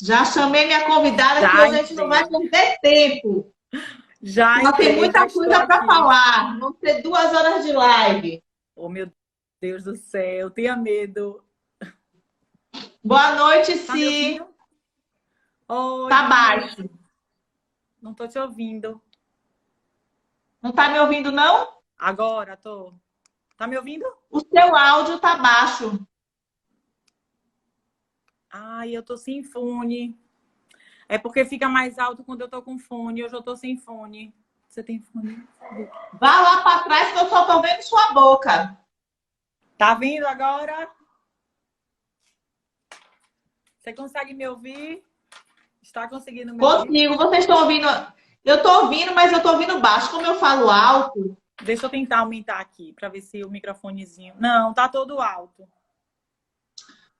Já chamei minha convidada que Já hoje a gente não vai entrei. perder tempo. Já Ela tem entrei, já muita estou coisa para aqui. falar. Vão ser 2 horas de live. Oh, meu Deus do céu, tenha medo. Boa noite, Tá me Si. ouvindo? Oi, Tá boa baixo. noite. Não tô te ouvindo. Não tá me ouvindo, não? Agora tô. Tá me ouvindo? O seu áudio tá baixo. Ai, eu tô sem fone. É porque fica mais alto quando eu tô com fone. Hoje eu tô sem fone. Você tem fone? Vá lá para trás que eu só tô vendo sua boca. Tá vindo agora? Você consegue me ouvir? Está conseguindo me ouvir? Consigo. Vocês estão ouvindo? Eu tô ouvindo, mas eu tô ouvindo baixo. Como eu falo alto, Deixa eu tentar aumentar aqui para ver se o microfonezinho. Não, tá todo alto.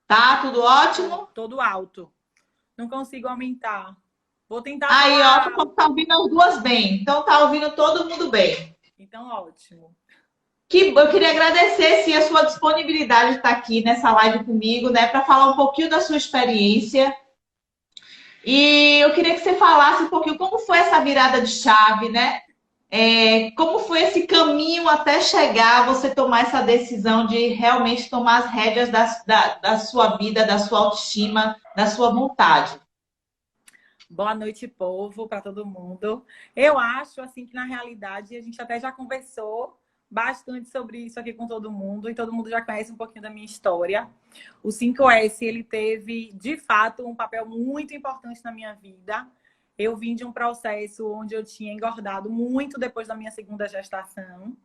tá tudo ótimo? Todo alto. Não consigo aumentar. Vou tentar Aí, ó, falar tu tá alto. ouvindo as duas bem. Então tá ouvindo todo mundo bem. Então, ótimo. Eu queria agradecer, sim, a sua disponibilidade de estar aqui nessa live comigo, né, para falar um pouquinho da sua experiência. E eu queria que você falasse um pouquinho como foi essa virada de chave, né? Como foi esse caminho até chegar a você tomar essa decisão de realmente tomar as rédeas da sua vida, da sua autoestima, da sua vontade. Boa noite, povo, para todo mundo. Eu acho assim que na realidade a gente até já conversou bastante sobre isso aqui com todo mundo e todo mundo já conhece um pouquinho da minha história. O 5S, ele teve de fato um papel muito importante na minha vida. Eu vim de um processo onde eu tinha engordado muito depois da minha segunda gestação.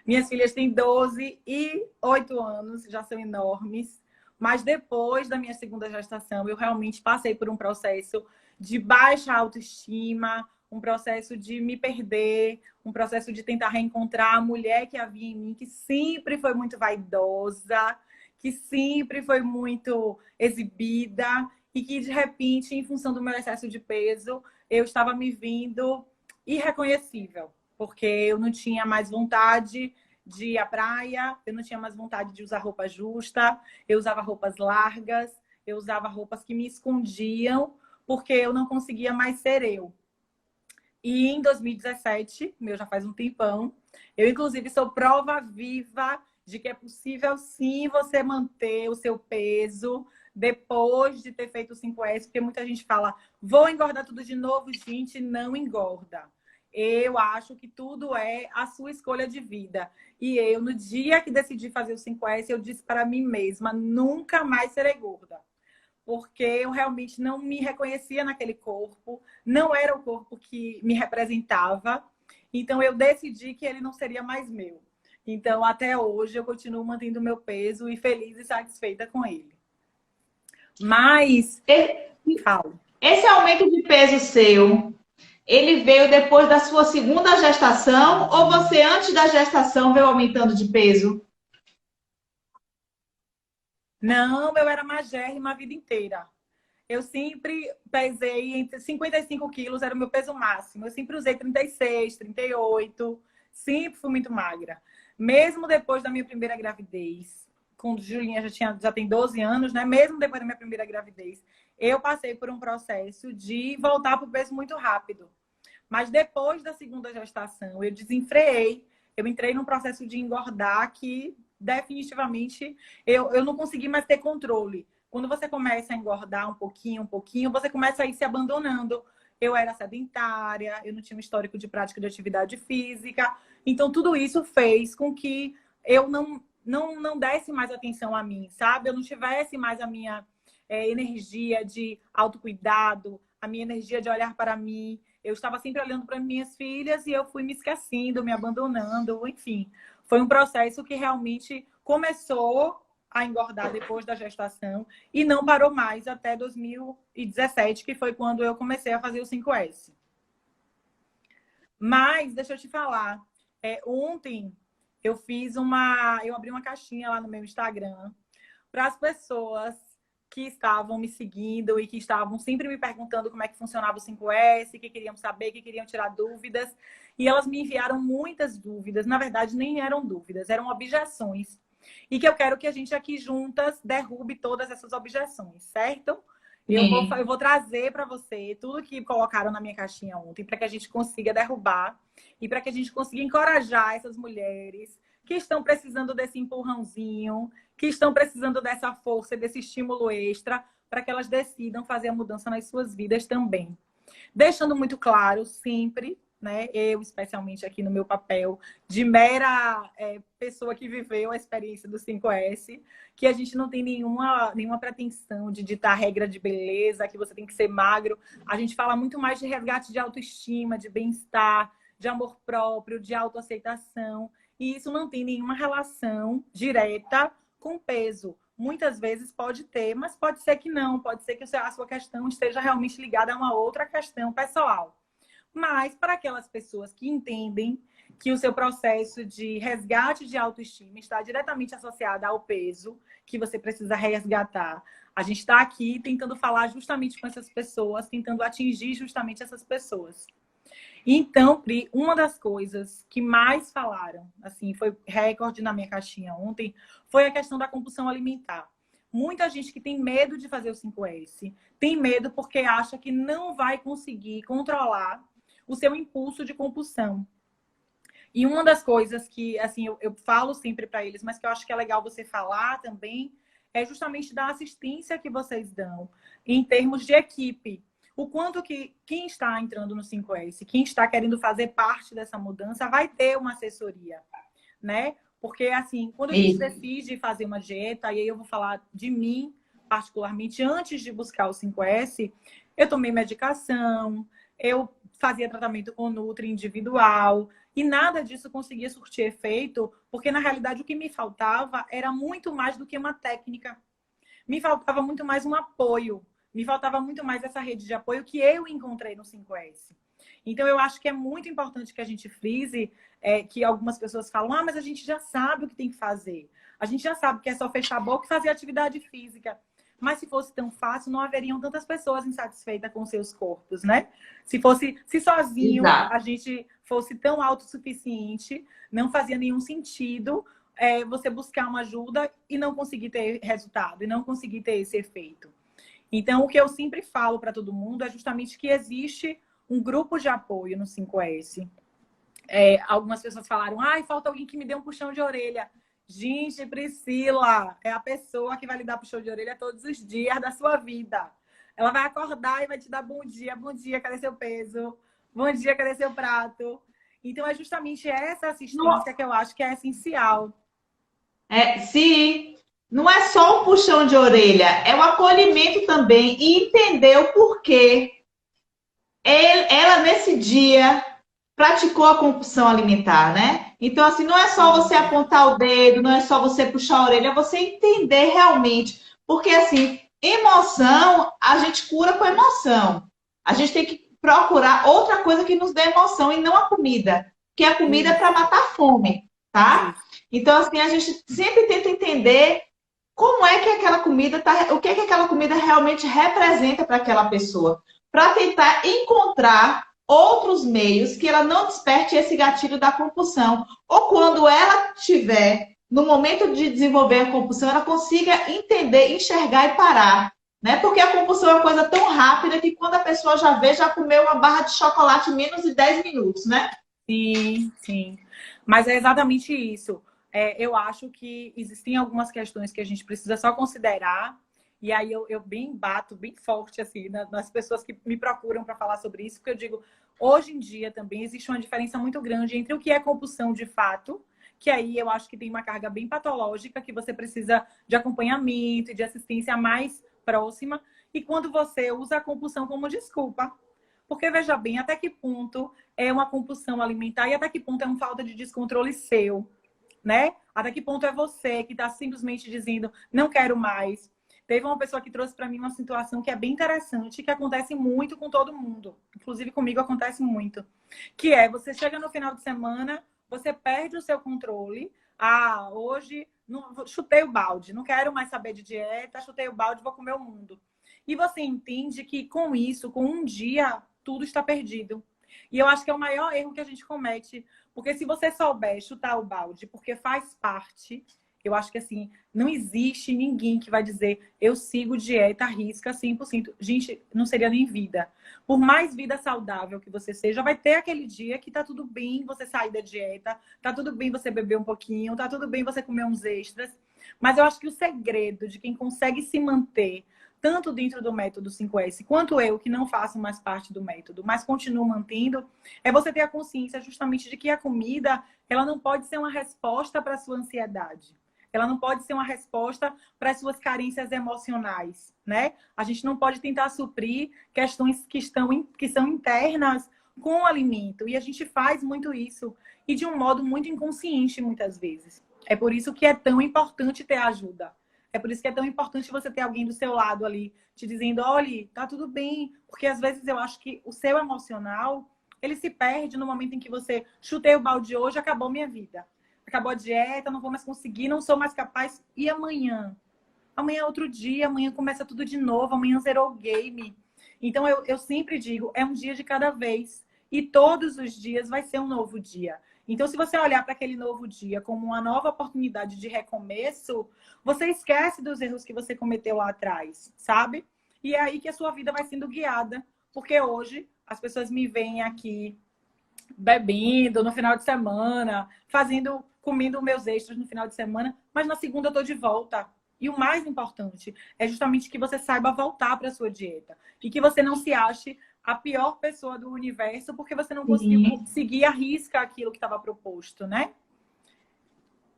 Minhas filhas têm 12 e 8 anos, já são enormes. Mas depois da minha segunda gestação, eu realmente passei por um processo de baixa autoestima, um processo de me perder, um processo de tentar reencontrar a mulher que havia em mim, que sempre foi muito vaidosa, que sempre foi muito exibida e que, de repente, em função do meu excesso de peso, eu estava me vendo irreconhecível, porque eu não tinha mais vontade de ir à praia, eu não tinha mais vontade de usar roupa justa, eu usava roupas largas, eu usava roupas que me escondiam, porque eu não conseguia mais ser eu. E em 2017, meu já faz um tempão, eu inclusive sou prova viva de que é possível sim você manter o seu peso depois de ter feito o 5S, porque muita gente fala, vou engordar tudo de novo, gente, não engorda. Eu acho que tudo é a sua escolha de vida. E eu, no dia que decidi fazer o 5S, eu disse para mim mesma, nunca mais serei gorda, porque eu realmente não me reconhecia naquele corpo, não era o corpo que me representava, então eu decidi que ele não seria mais meu. Então, até hoje, eu continuo mantendo o meu peso e feliz e satisfeita com ele. Mas, falo. Esse aumento de peso seu, ele veio depois da sua segunda gestação ou você antes da gestação veio aumentando de peso? Não, eu era magérrima a vida inteira. Eu sempre pesei entre 55 quilos, era o meu peso máximo. Eu sempre usei 36, 38, sempre fui muito magra. Mesmo depois da minha primeira gravidez, quando Julinha já tem 12 anos, né? Mesmo depois da minha primeira gravidez, eu passei por um processo de voltar para o peso muito rápido. Mas depois da segunda gestação, eu desenfreei. Eu entrei num processo de engordar que definitivamente eu não consegui mais ter controle. Quando você começa a engordar um pouquinho, você começa a ir se abandonando. Eu era sedentária, eu não tinha um histórico de prática de atividade física. Então, tudo isso fez com que eu não desse mais atenção a mim, sabe? Eu não tivesse mais a minha energia de autocuidado, a minha energia de olhar para mim. Eu estava sempre olhando para minhas filhas e eu fui me esquecendo, me abandonando, enfim. Foi um processo que realmente começou a engordar depois da gestação e não parou mais até 2017, que foi quando eu comecei a fazer o 5S. Mas, deixa eu te falar, ontem eu abri uma caixinha lá no meu Instagram para as pessoas que estavam me seguindo e que estavam sempre me perguntando como é que funcionava o 5S, que queriam saber, que queriam tirar dúvidas. E elas me enviaram muitas dúvidas. Na verdade, nem eram dúvidas, eram objeções. E que eu quero que a gente aqui juntas derrube todas essas objeções, certo? Eu vou trazer para você tudo que colocaram na minha caixinha ontem, para que a gente consiga derrubar e para que a gente consiga encorajar essas mulheres que estão precisando desse empurrãozinho, que estão precisando dessa força, desse estímulo extra, para que elas decidam fazer a mudança nas suas vidas também. Deixando muito claro, sempre, né, eu especialmente aqui no meu papel de mera pessoa que viveu a experiência do 5S, que a gente não tem nenhuma pretensão de ditar regra de beleza, que você tem que ser magro. A gente fala muito mais de resgate de autoestima, de bem-estar, de amor próprio, de autoaceitação. E isso não tem nenhuma relação direta com peso. Muitas vezes pode ter, mas pode ser que não. Pode ser que a sua questão esteja realmente ligada a uma outra questão pessoal. Mas para aquelas pessoas que entendem que o seu processo de resgate de autoestima está diretamente associado ao peso que você precisa resgatar, a gente está aqui tentando falar justamente com essas pessoas, tentando atingir justamente essas pessoas. Então, Pri, uma das coisas que mais falaram, assim, foi recorde na minha caixinha ontem, foi a questão da compulsão alimentar. Muita gente que tem medo de fazer o 5S, tem medo porque acha que não vai conseguir controlar o seu impulso de compulsão. E uma das coisas que, assim, eu falo sempre para eles, mas que eu acho que é legal você falar também, é justamente da assistência que vocês dão em termos de equipe. O quanto que quem está entrando no 5S, quem está querendo fazer parte dessa mudança, vai ter uma assessoria, né? Porque, assim, quando a gente decide fazer uma dieta, e aí eu vou falar de mim, particularmente, antes de buscar o 5S, eu tomei medicação, eu fazia tratamento com Nutri individual, e nada disso conseguia surtir efeito, porque, na realidade, o que me faltava era muito mais do que uma técnica. Me faltava muito mais um apoio. Me faltava muito mais essa rede de apoio que eu encontrei no 5S. Então, eu acho que é muito importante que a gente frise que algumas pessoas falam, mas a gente já sabe o que tem que fazer. A gente já sabe que é só fechar a boca e fazer atividade física. Mas se fosse tão fácil, não haveriam tantas pessoas insatisfeitas com seus corpos, né? Se sozinho a gente fosse tão autossuficiente, não fazia nenhum sentido você buscar uma ajuda e não conseguir ter resultado, e não conseguir ter esse efeito. Então, o que eu sempre falo para todo mundo é justamente que existe um grupo de apoio no 5S. Algumas pessoas falaram, falta alguém que me dê um puxão de orelha. Gente, Priscila é a pessoa que vai lhe dar puxão de orelha todos os dias da sua vida. Ela vai acordar e vai te dar bom dia, cadê seu peso? Bom dia, cadê seu prato? Então, é justamente essa assistência que eu acho que é essencial. Sim. Não é só um puxão de orelha, é um acolhimento também e entender o porquê ela, nesse dia, praticou a compulsão alimentar, né? Então, assim, não é só você apontar o dedo, não é só você puxar a orelha, é você entender realmente. Porque, assim, emoção, a gente cura com emoção. A gente tem que procurar outra coisa que nos dê emoção e não a comida. Porque a comida é para matar a fome, tá? Então, assim, a gente sempre tenta entender como é que aquela comida o que é que aquela comida realmente representa para aquela pessoa, para tentar encontrar outros meios que ela não desperte esse gatilho da compulsão, ou quando ela estiver no momento de desenvolver a compulsão, ela consiga entender, enxergar e parar, né? Porque a compulsão é uma coisa tão rápida que quando a pessoa já vê, já comeu uma barra de chocolate em menos de 10 minutos, né? Sim, sim. Mas é exatamente isso. Eu acho que existem algumas questões que a gente precisa só considerar, e aí eu bem bato, bem forte, assim, nas pessoas que me procuram para falar sobre isso, porque eu digo, hoje em dia também existe uma diferença muito grande entre o que é compulsão de fato, que aí eu acho que tem uma carga bem patológica, que você precisa de acompanhamento e de assistência mais próxima, e quando você usa a compulsão como desculpa. Porque, veja bem, até que ponto é uma compulsão alimentar e até que ponto é uma falta de descontrole seu, né? Até que ponto é você que está simplesmente dizendo, não quero mais. Teve uma pessoa que trouxe para mim uma situação que é bem interessante, que acontece muito com todo mundo. Inclusive comigo acontece muito. Que é, você chega no final de semana, você perde o seu controle. Hoje chutei o balde, não quero mais saber de dieta, chutei o balde, vou comer o mundo. E você entende que com isso, com um dia, tudo está perdido. E eu acho que é o maior erro que a gente comete. Porque se você souber chutar o balde, porque faz parte, Eu acho que, assim, não existe ninguém que vai dizer eu sigo dieta à risca 100%. Gente, não seria nem vida. Por mais vida saudável que você seja, vai ter aquele dia que tá tudo bem você sair da dieta, tá tudo bem você beber um pouquinho, tá tudo bem você comer uns extras. Mas eu acho que o segredo de quem consegue se manter, tanto dentro do método 5S, quanto eu, que não faço mais parte do método, mas continuo mantendo, é você ter a consciência justamente de que a comida, ela não pode ser uma resposta para a sua ansiedade. Ela não pode ser uma resposta para as suas carências emocionais, né? A gente não pode tentar suprir questões que são internas com o alimento. E a gente faz muito isso. E de um modo muito inconsciente, muitas vezes. É por isso que é tão importante ter ajuda. É por isso que é tão importante você ter alguém do seu lado ali, te dizendo, olha, tá tudo bem. Porque às vezes eu acho que o seu emocional, ele se perde no momento em que você chutei o balde hoje, acabou minha vida. Acabou a dieta, não vou mais conseguir, não sou mais capaz. E amanhã? Amanhã é outro dia, amanhã começa tudo de novo, amanhã zerou o game. Então eu sempre digo, é um dia de cada vez. E todos os dias vai ser um novo dia. Então, se você olhar para aquele novo dia como uma nova oportunidade de recomeço, você esquece dos erros que você cometeu lá atrás, sabe? E é aí que a sua vida vai sendo guiada. Porque hoje as pessoas me veem aqui bebendo no final de semana, comendo meus extras no final de semana, mas na segunda eu tô de volta. E o mais importante é justamente que você saiba voltar para a sua dieta. E que você não se ache a pior pessoa do universo porque você não conseguiu Sim. seguir à risca aquilo que estava proposto, né?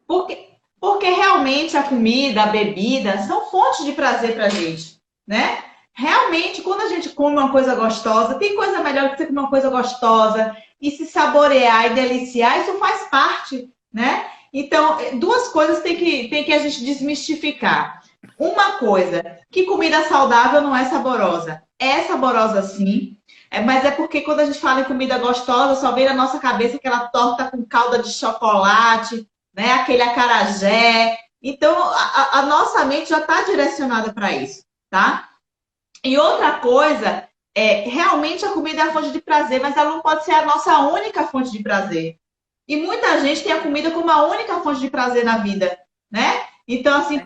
Porque realmente a comida, a bebida são fontes de prazer pra gente, né? Realmente, quando a gente come uma coisa gostosa, tem coisa melhor que você comer uma coisa gostosa e se saborear e deliciar, isso faz parte, né? Então, duas coisas tem que a gente desmistificar. Uma coisa, que comida saudável não é saborosa. É saborosa sim, mas é porque quando a gente fala em comida gostosa, só vem na nossa cabeça aquela torta com calda de chocolate, né? Aquele acarajé. Então, a nossa mente já está direcionada para isso, tá? E outra coisa, realmente a comida é a fonte de prazer, mas ela não pode ser a nossa única fonte de prazer. E muita gente tem a comida como a única fonte de prazer na vida, né? Então, assim,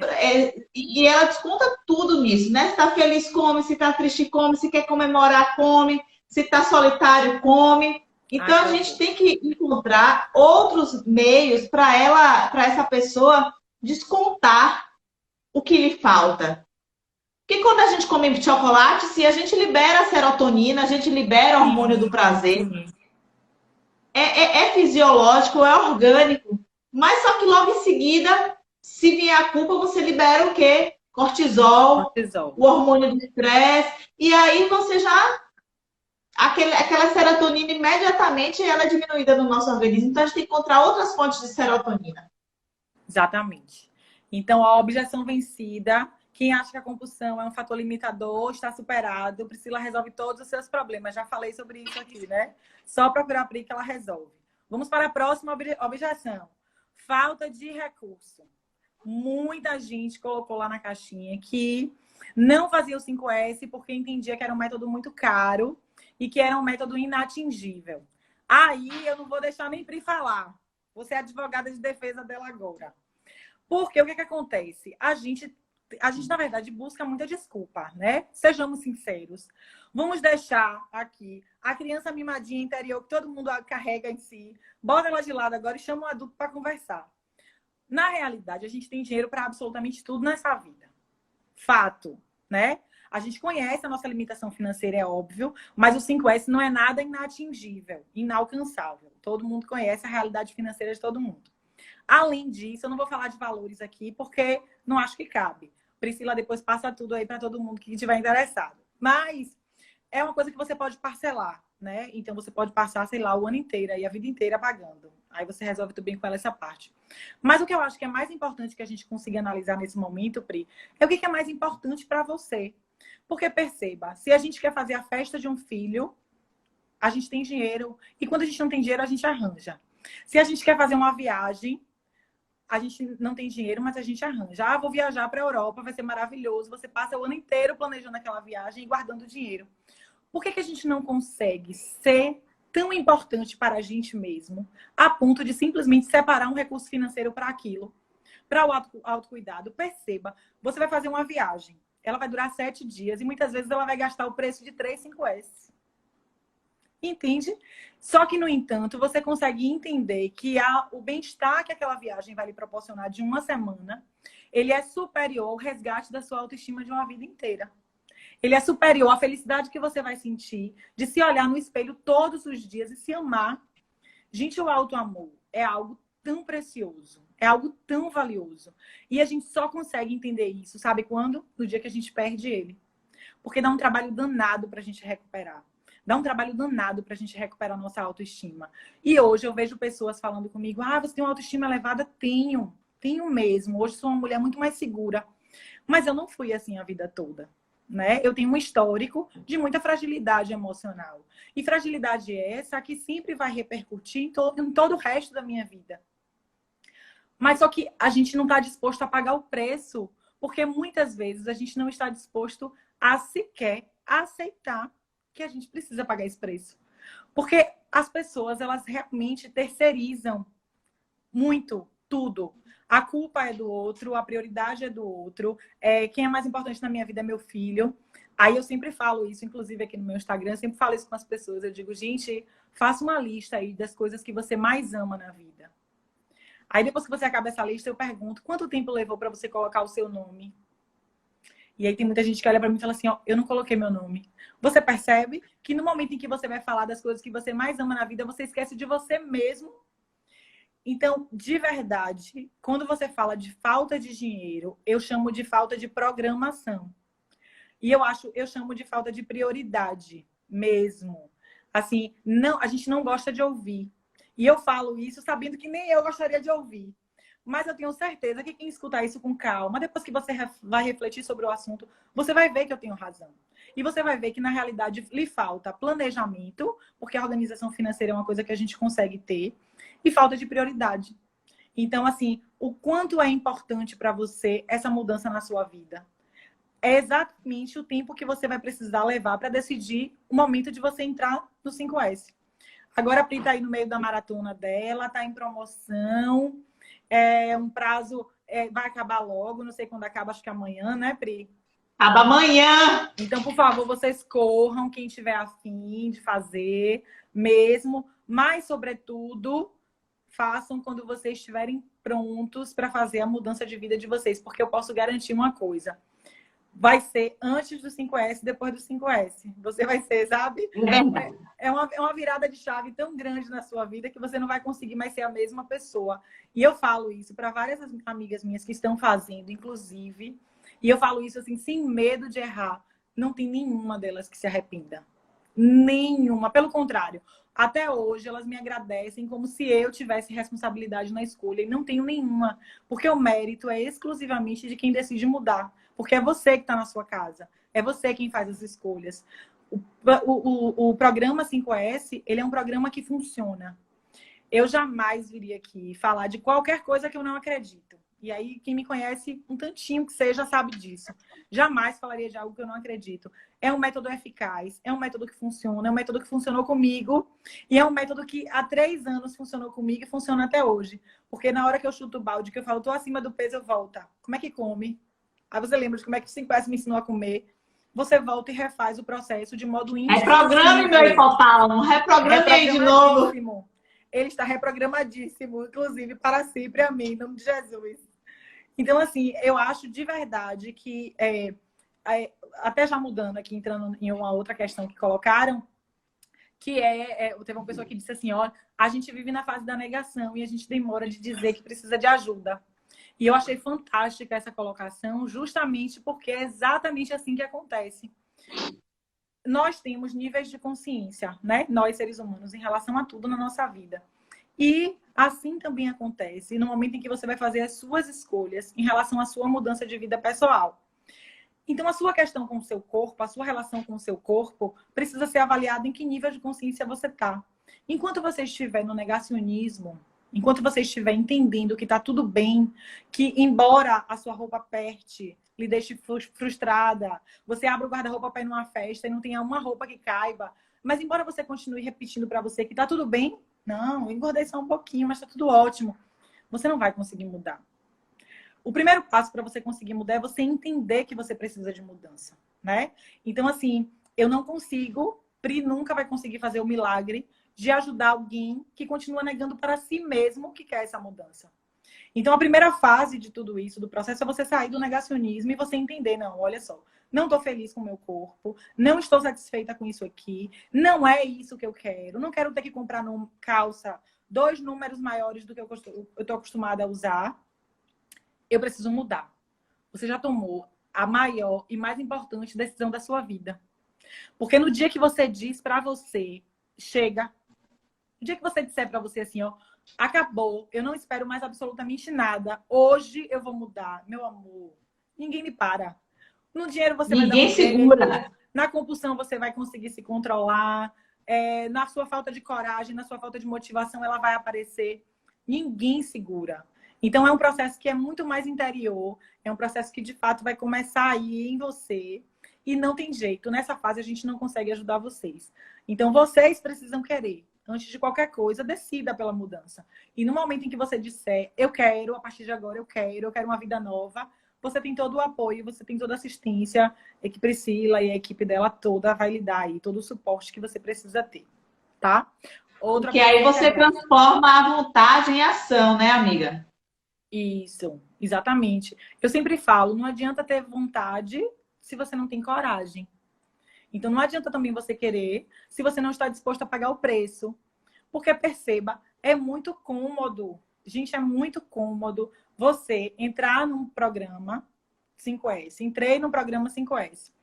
e ela desconta tudo nisso, né? Se tá feliz, come. Se tá triste, come. Se quer comemorar, come. Se tá solitário, come. Então, a gente tem que encontrar outros meios para essa pessoa descontar o que lhe falta. Porque quando a gente come chocolate, se a gente libera a serotonina, a gente libera o hormônio do prazer. É fisiológico, é orgânico. Mas só que logo em seguida, se vier a culpa, você libera o quê? Cortisol, o hormônio do estresse. E aí você já... Aquela serotonina, imediatamente, ela é diminuída no nosso organismo. Então, a gente tem que encontrar outras fontes de serotonina. Exatamente. Então, a objeção vencida, quem acha que a compulsão é um fator limitador, está superado. Priscila resolve todos os seus problemas. Já falei sobre isso aqui, né? Só procurar a Pri que ela resolve. Vamos para a próxima objeção. Falta de recurso. Muita gente colocou lá na caixinha que não fazia o 5S porque entendia que era um método muito caro e que era um método inatingível. Aí eu não vou deixar nem Pri falar. Você é advogada de defesa dela agora. Porque o que acontece? A gente, na verdade, busca muita desculpa, né? Sejamos sinceros. Vamos deixar aqui a criança mimadinha interior que todo mundo carrega em si, bota ela de lado agora e chama um adulto para conversar. Na realidade, a gente tem dinheiro para absolutamente tudo nessa vida. Fato, né? A gente conhece a nossa limitação financeira, é óbvio, mas o 5S não é nada inatingível, inalcançável. Todo mundo conhece a realidade financeira de todo mundo. Além disso, eu não vou falar de valores aqui, porque não acho que cabe. Priscila depois passa tudo aí para todo mundo que estiver interessado. Mas é uma coisa que você pode parcelar, né? Então, você pode passar, sei lá, o ano inteiro e a vida inteira pagando. Aí você resolve tudo bem com ela essa parte. Mas o que eu acho que é mais importante que a gente consiga analisar nesse momento, Pri, é o que é mais importante para você. Porque perceba, se a gente quer fazer a festa de um filho, a gente tem dinheiro. E quando a gente não tem dinheiro, a gente arranja. Se a gente quer fazer uma viagem, a gente não tem dinheiro, mas a gente arranja. Ah, vou viajar para a Europa, vai ser maravilhoso. Você passa o ano inteiro planejando aquela viagem e guardando dinheiro. Por que a gente não consegue ser tão importante para a gente mesmo, a ponto de simplesmente separar um recurso financeiro para aquilo? para o autocuidado, perceba, você vai fazer uma viagem. Ela vai durar 7 dias e muitas vezes ela vai gastar o preço de 3 5S. Entende? Só que, no entanto, você consegue entender que o bem-estar que aquela viagem vai lhe proporcionar de uma semana, ele é superior ao resgate da sua autoestima de uma vida inteira. Ele é superior à felicidade que você vai sentir de se olhar no espelho todos os dias e se amar. Gente, o auto-amor é algo tão precioso, é algo tão valioso. E a gente só consegue entender isso, sabe quando? No dia que a gente perde ele. Porque dá um trabalho danado pra gente recuperar. Dá um trabalho danado pra gente recuperar a nossa autoestima. E hoje eu vejo pessoas falando comigo, você tem uma autoestima elevada? Tenho mesmo. Hoje sou uma mulher muito mais segura. Mas eu não fui assim a vida toda. Né? Eu tenho um histórico de muita fragilidade emocional. E fragilidade essa que sempre vai repercutir em todo o resto da minha vida. Mas só que a gente não está disposto a pagar o preço, porque muitas vezes a gente não está disposto a sequer aceitar que a gente precisa pagar esse preço. Porque as pessoas, elas realmente terceirizam muito tudo. A culpa é do outro, a prioridade é do outro. Quem é mais importante na minha vida é meu filho. Aí eu sempre falo isso, inclusive aqui no meu Instagram, eu sempre falo isso com as pessoas. Eu digo, gente, faça uma lista aí das coisas que você mais ama na vida. Aí depois que você acaba essa lista, eu pergunto, quanto tempo levou para você colocar o seu nome? E aí tem muita gente que olha para mim e fala assim, eu não coloquei meu nome. Você percebe que no momento em que você vai falar das coisas que você mais ama na vida, você esquece de você mesmo. Então, de verdade, quando você fala de falta de dinheiro, eu chamo de falta de programação. E eu chamo de falta de prioridade mesmo. Assim, não, a gente não gosta de ouvir. E eu falo isso sabendo que nem eu gostaria de ouvir. Mas eu tenho certeza que quem escutar isso com calma, depois que você vai refletir sobre o assunto, você vai ver que eu tenho razão. E você vai ver que, na realidade, lhe falta planejamento, porque a organização financeira é uma coisa que a gente consegue ter, e falta de prioridade. Então, assim, o quanto é importante para você essa mudança na sua vida? É exatamente o tempo que você vai precisar levar para decidir o momento de você entrar no 5S. Agora a Pri está aí no meio da maratona dela, está em promoção, um prazo vai acabar logo, não sei quando acaba, acho que amanhã, né, Pri? Acaba amanhã! Então, por favor, vocês corram, quem tiver afim de fazer mesmo, mas, sobretudo, façam quando vocês estiverem prontos para fazer a mudança de vida de vocês, porque eu posso garantir uma coisa. Vai ser antes do 5S, depois do 5S. Você vai ser, sabe? É uma virada de chave tão grande na sua vida que você não vai conseguir mais ser a mesma pessoa. E eu falo isso para várias amigas minhas que estão fazendo, inclusive. E eu falo isso assim, sem medo de errar. Não tem nenhuma delas que se arrependa. Nenhuma. Pelo contrário. Até hoje, elas me agradecem como se eu tivesse responsabilidade na escolha. E não tenho nenhuma. Porque o mérito é exclusivamente de quem decide mudar. Porque é você que está na sua casa. É você quem faz as escolhas. O programa 5S, ele é um programa que funciona. Eu jamais viria aqui falar de qualquer coisa que eu não acredito. E aí, quem me conhece um tantinho que seja sabe disso. Jamais falaria de algo que eu não acredito. É um método eficaz, é um método que funciona, é um método que funcionou comigo. E é um método que há 3 anos funcionou comigo e funciona até hoje. Porque na hora que eu chuto o balde, que eu falo, tô acima do peso, eu volto. Como é que come? Aí você lembra de como é que o 5S me ensinou a comer. Você volta e refaz o processo de modo íntimo. Reprograme meu hipotálamo, reprograme aí de novo. Ele está reprogramadíssimo, inclusive, para sempre, amém, em nome de Jesus. Então, assim, eu acho de verdade que, até já mudando aqui, entrando em uma outra questão que colocaram, que teve uma pessoa que disse assim, ó, a gente vive na fase da negação e a gente demora de dizer que precisa de ajuda. E eu achei fantástica essa colocação, justamente porque é exatamente assim que acontece. Nós temos níveis de consciência, né? Nós, seres humanos, em relação a tudo na nossa vida. E assim também acontece no momento em que você vai fazer as suas escolhas em relação à sua mudança de vida pessoal. Então, a sua questão com o seu corpo, a sua relação com o seu corpo, precisa ser avaliada em que nível de consciência você está. Enquanto você estiver no negacionismo, enquanto você estiver entendendo que está tudo bem, que embora a sua roupa aperte, lhe deixe frustrada, você abre o guarda-roupa para ir numa festa e não tenha uma roupa que caiba, mas embora você continue repetindo para você que está tudo bem, não, engordei só um pouquinho, mas está tudo ótimo, você não vai conseguir mudar. O primeiro passo para você conseguir mudar é você entender que você precisa de mudança, né? Então, assim, eu não consigo, Pri nunca vai conseguir fazer o milagre de ajudar alguém que continua negando para si mesmo que quer essa mudança. Então, a primeira fase de tudo isso, do processo, é você sair do negacionismo e você entender, não, olha só, não estou feliz com o meu corpo, não estou satisfeita com isso aqui, não é isso que eu quero, não quero ter que comprar calça 2 números maiores do que eu estou acostumada a usar, eu preciso mudar. Você já tomou a maior e mais importante decisão da sua vida. Porque no dia que você diz para você, chega, no dia que você disser para você assim, ó, acabou, eu não espero mais absolutamente nada, hoje eu vou mudar, meu amor, ninguém me para. No dinheiro você vai dar um Ninguém jeito, segura. na compulsão você vai conseguir se controlar, na sua falta de coragem, na sua falta de motivação, ela vai aparecer. Ninguém segura. Então, é um processo que é muito mais interior, é um processo que, de fato, vai começar aí em você e não tem jeito. Nessa fase, a gente não consegue ajudar vocês. Então, vocês precisam querer. Antes de qualquer coisa, decida pela mudança. E no momento em que você disser, eu quero, a partir de agora eu quero uma vida nova, você tem todo o apoio, você tem toda a assistência que Priscila e a equipe dela toda vai lhe dar aí, todo o suporte que você precisa ter, tá? Outra Porque aí coisa você transforma a vontade em ação, né, amiga? Isso, exatamente. Eu sempre falo, não adianta ter vontade se você não tem coragem. Então, não adianta também você querer se você não está disposto a pagar o preço. Porque, perceba, é muito cômodo. Gente, é muito cômodo você entrar num programa 5S. Entrei no programa 5S.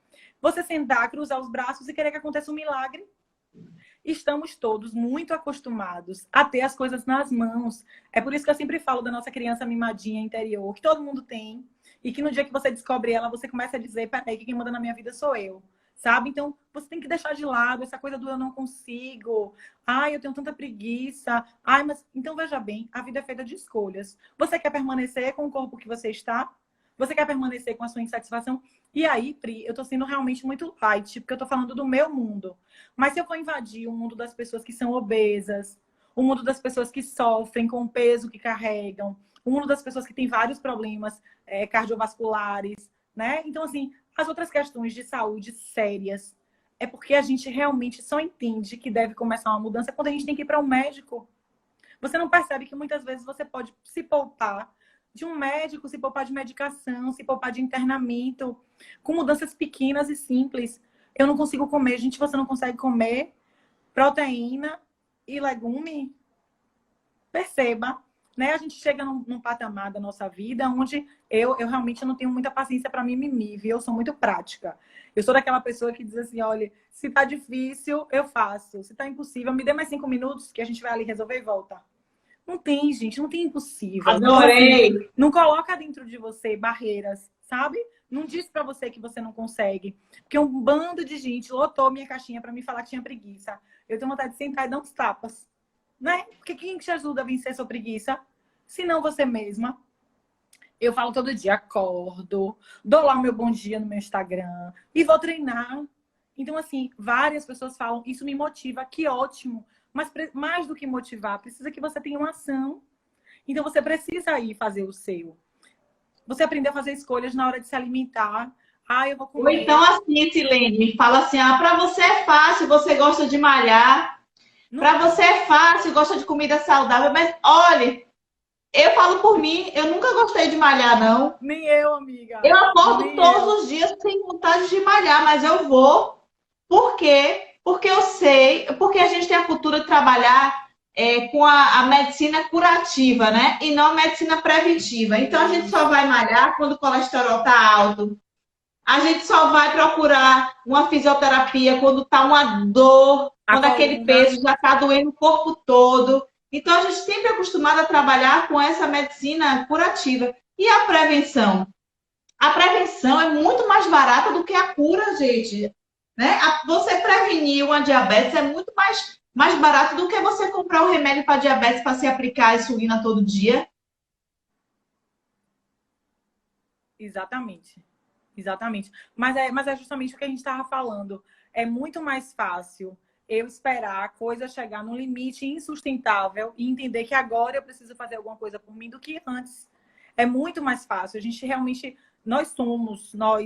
Você sentar, cruzar os braços e querer que aconteça um milagre. Estamos todos muito acostumados a ter as coisas nas mãos. É por isso que eu sempre falo da nossa criança mimadinha interior, que todo mundo tem. E que no dia que você descobre ela, você começa a dizer, peraí, que quem manda na minha vida sou eu. Sabe? Então, você tem que deixar de lado essa coisa do eu não consigo. Ai, eu tenho tanta preguiça. Ai, mas... Então, veja bem, a vida é feita de escolhas. Você quer permanecer com o corpo que você está? Você quer permanecer com a sua insatisfação? E aí, Pri, eu tô sendo realmente muito light, porque eu tô falando do meu mundo. Mas se eu for invadir o mundo das pessoas que são obesas, o mundo das pessoas que sofrem com o peso que carregam, o mundo das pessoas que têm vários problemas cardiovasculares, né? Então, assim, as outras questões de saúde sérias é porque a gente realmente só entende que deve começar uma mudança quando a gente tem que ir para um médico. Você não percebe que muitas vezes você pode se poupar de um médico, se poupar de medicação, se poupar de internamento, com mudanças pequenas e simples. Eu não consigo comer. Gente, você não consegue comer proteína e legume? Perceba, né? A gente chega num patamar da nossa vida onde eu realmente não tenho muita paciência para mimimi, viu? Eu sou muito prática. Eu sou daquela pessoa que diz assim, olha, se tá difícil, eu faço. Se tá impossível, me dê mais 5 minutos que a gente vai ali resolver e volta. Não tem, gente, não tem impossível. Então, Adorei! assim, não coloca dentro de você barreiras, sabe? Não diz pra você que você não consegue. Porque um bando de gente lotou minha caixinha pra me falar que tinha preguiça. Eu tenho vontade de sentar e dar uns tapas, né? Porque quem te ajuda a vencer a sua preguiça? Se não você mesma. Eu falo todo dia, acordo, dou lá o meu bom dia no meu Instagram e vou treinar. Então, assim, várias pessoas falam, isso me motiva, que ótimo. Mas mais do que motivar, precisa que você tenha uma ação. Então, você precisa ir fazer o seu. Você aprender a fazer escolhas na hora de se alimentar. Ah, eu vou Ou comer. então, assim, Silene, me fala assim, para você é fácil, você gosta de malhar, para você é fácil, gosta de comida saudável, mas olha, eu falo por mim, eu nunca gostei de malhar, não. Nem eu, amiga. Eu acordo Nem todos eu. os dias sem vontade de malhar, mas eu vou. Por quê? Porque eu sei, porque a gente tem a cultura de trabalhar com a medicina curativa, né? E não a medicina preventiva. Então a gente só vai malhar quando o colesterol está alto. A gente só vai procurar uma fisioterapia quando está uma dor, quando aquele peso já está doendo o corpo todo. Então a gente sempre é acostumado a trabalhar com essa medicina curativa. E a prevenção? A prevenção é muito mais barata do que a cura, gente. Né? Você prevenir uma diabetes é muito mais barato do que você comprar um remédio para diabetes para se aplicar a insulina todo dia. Exatamente. Exatamente. Mas é justamente o que a gente estava falando. É muito mais fácil eu esperar a coisa chegar num limite insustentável e entender que agora eu preciso fazer alguma coisa por mim do que antes. É muito mais fácil. A gente realmente, nós,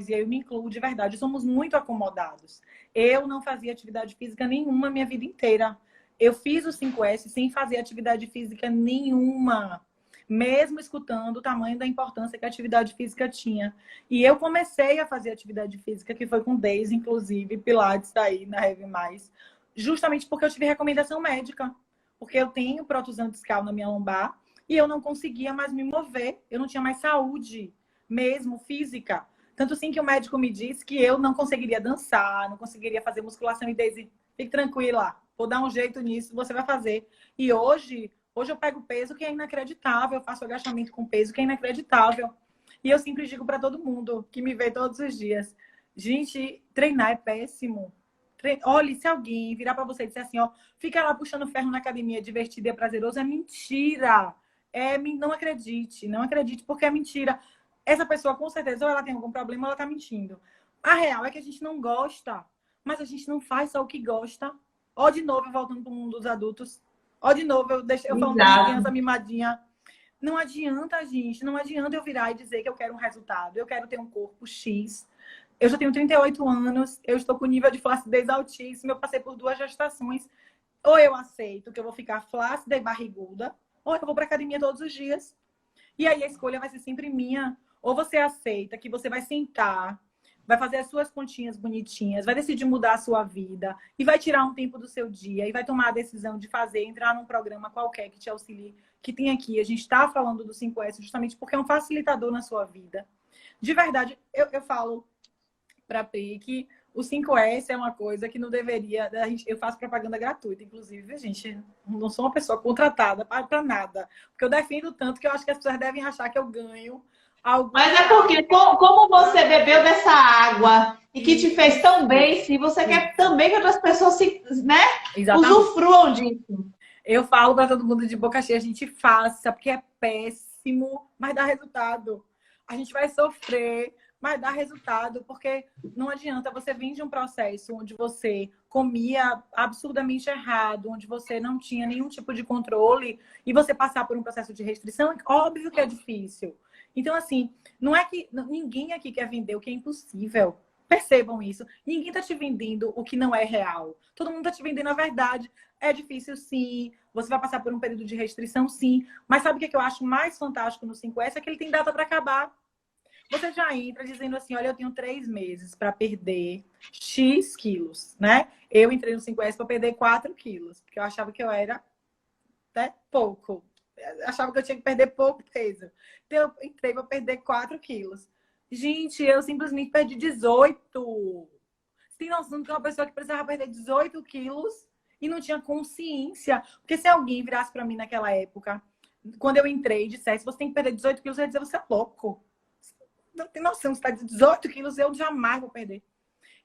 e eu me incluo de verdade, somos muito acomodados. Eu não fazia atividade física nenhuma a minha vida inteira. Eu fiz o 5S sem fazer atividade física nenhuma, mesmo escutando o tamanho da importância que a atividade física tinha. E eu comecei a fazer atividade física, que foi com Deise, inclusive, Pilates aí na Heavy Mais, justamente porque eu tive recomendação médica. Porque eu tenho protusão discal na minha lombar e eu não conseguia mais me mover. Eu não tinha mais saúde, mesmo física. Tanto assim que o médico me disse que eu não conseguiria dançar, não conseguiria fazer musculação. E Deise, fique tranquila, vou dar um jeito nisso, você vai fazer. E hoje eu pego peso que é inacreditável, eu faço agachamento com peso que é inacreditável. E eu sempre digo para todo mundo que me vê todos os dias, gente, treinar é péssimo. Olha, se alguém virar para você e disser assim, ó, fica lá puxando ferro na academia, divertido e é prazeroso, é mentira. Não acredite, não acredite, porque é mentira. Essa pessoa, com certeza, ou ela tem algum problema ou ela tá mentindo. A real é que a gente não gosta, mas a gente não faz só o que gosta. Ó, de novo, eu voltando para o mundo dos adultos. Ó, de novo, eu falando da minha criança mimadinha. Não adianta, gente, não adianta eu virar e dizer que eu quero um resultado, eu quero ter um corpo X. Eu já tenho 38 anos, eu estou com nível de flacidez altíssimo, eu passei por 2 gestações. Ou eu aceito que eu vou ficar flácida e barriguda, ou eu vou para academia todos os dias. E aí a escolha vai ser sempre minha. Ou você aceita que você vai sentar, vai fazer as suas continhas bonitinhas, vai decidir mudar a sua vida e vai tirar um tempo do seu dia e vai tomar a decisão de entrar num programa qualquer que te auxilie, que tem aqui. A gente está falando do 5S justamente porque é um facilitador na sua vida. De verdade, eu falo para a Pri que o 5S é uma coisa que não deveria... Eu faço propaganda gratuita, inclusive, gente. Não sou uma pessoa contratada para nada. Porque eu defendo tanto que eu acho que as pessoas devem achar que eu ganho algo. Mas é porque, como você bebeu dessa água e que te fez tão bem, se você quer também que outras pessoas né, usufruam disso. Eu falo para todo mundo de boca cheia, a gente faça, porque é péssimo, mas dá resultado. A gente vai sofrer, mas dá resultado, porque não adianta, você vir de um processo onde você comia absurdamente errado, onde você não tinha nenhum tipo de controle, e você passar por um processo de restrição, óbvio que é difícil. Então, assim, não é que ninguém aqui quer vender o que é impossível. Percebam isso. Ninguém está te vendendo o que não é real. Todo mundo está te vendendo a verdade. É difícil, sim. Você vai passar por um período de restrição, sim. Mas sabe o que eu acho mais fantástico no 5S? É que ele tem data para acabar. Você já entra dizendo assim, olha, eu tenho 3 meses para perder X quilos, né? Eu entrei no 5S para perder 4 quilos, porque eu achava que eu era até pouco. Eu achava que eu tinha que perder pouco peso. Então, eu entrei para perder 4 quilos. Gente, eu simplesmente perdi 18. Você tem noção que uma pessoa que precisava perder 18 quilos e não tinha consciência? Porque se alguém virasse para mim naquela época, quando eu entrei e dissesse, você tem que perder 18 quilos, eu ia dizer, você é louco. Não tem noção, você está de 18 quilos, eu jamais vou perder.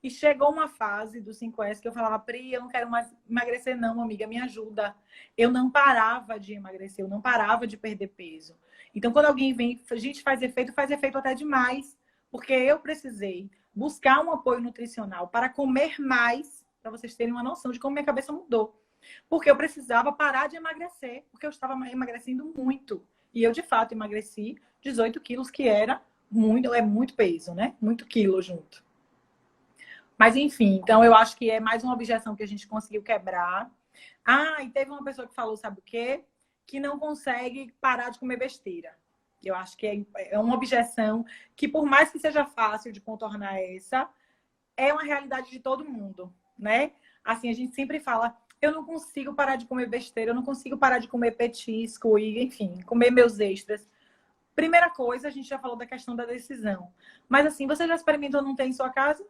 E chegou uma fase do 5S que eu falava, Pri, eu não quero mais emagrecer não, amiga, me ajuda. Eu não parava de emagrecer, eu não parava de perder peso. Então, quando alguém vem, a gente faz efeito até demais. Porque eu precisei buscar um apoio nutricional para comer mais, para vocês terem uma noção de como minha cabeça mudou. Porque eu precisava parar de emagrecer, porque eu estava emagrecendo muito. E eu, de fato, emagreci 18 quilos, que era muito peso, né? Muito quilo junto. Mas, enfim, então eu acho que é mais uma objeção que a gente conseguiu quebrar. Ah, e teve uma pessoa que falou, sabe o quê? Que não consegue parar de comer besteira. Eu acho que é uma objeção que, por mais que seja fácil de contornar essa, é uma realidade de todo mundo, né? Assim, a gente sempre fala, eu não consigo parar de comer besteira, eu não consigo parar de comer petisco e, enfim, comer meus extras. Primeira coisa, a gente já falou da questão da decisão. Mas, assim, você já experimentou não ter em sua casa?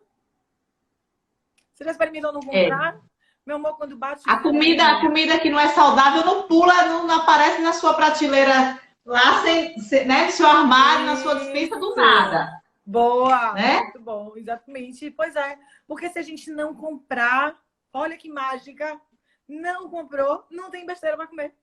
Você já experimentou não comprar? Meu amor, quando bate... A comida que não é saudável não pula, não aparece na sua prateleira lá, né, no seu armário, na sua despensa do nada. Boa, né? Muito bom, exatamente. Pois é, porque se a gente não comprar, olha que mágica, não comprou, não tem besteira para comer.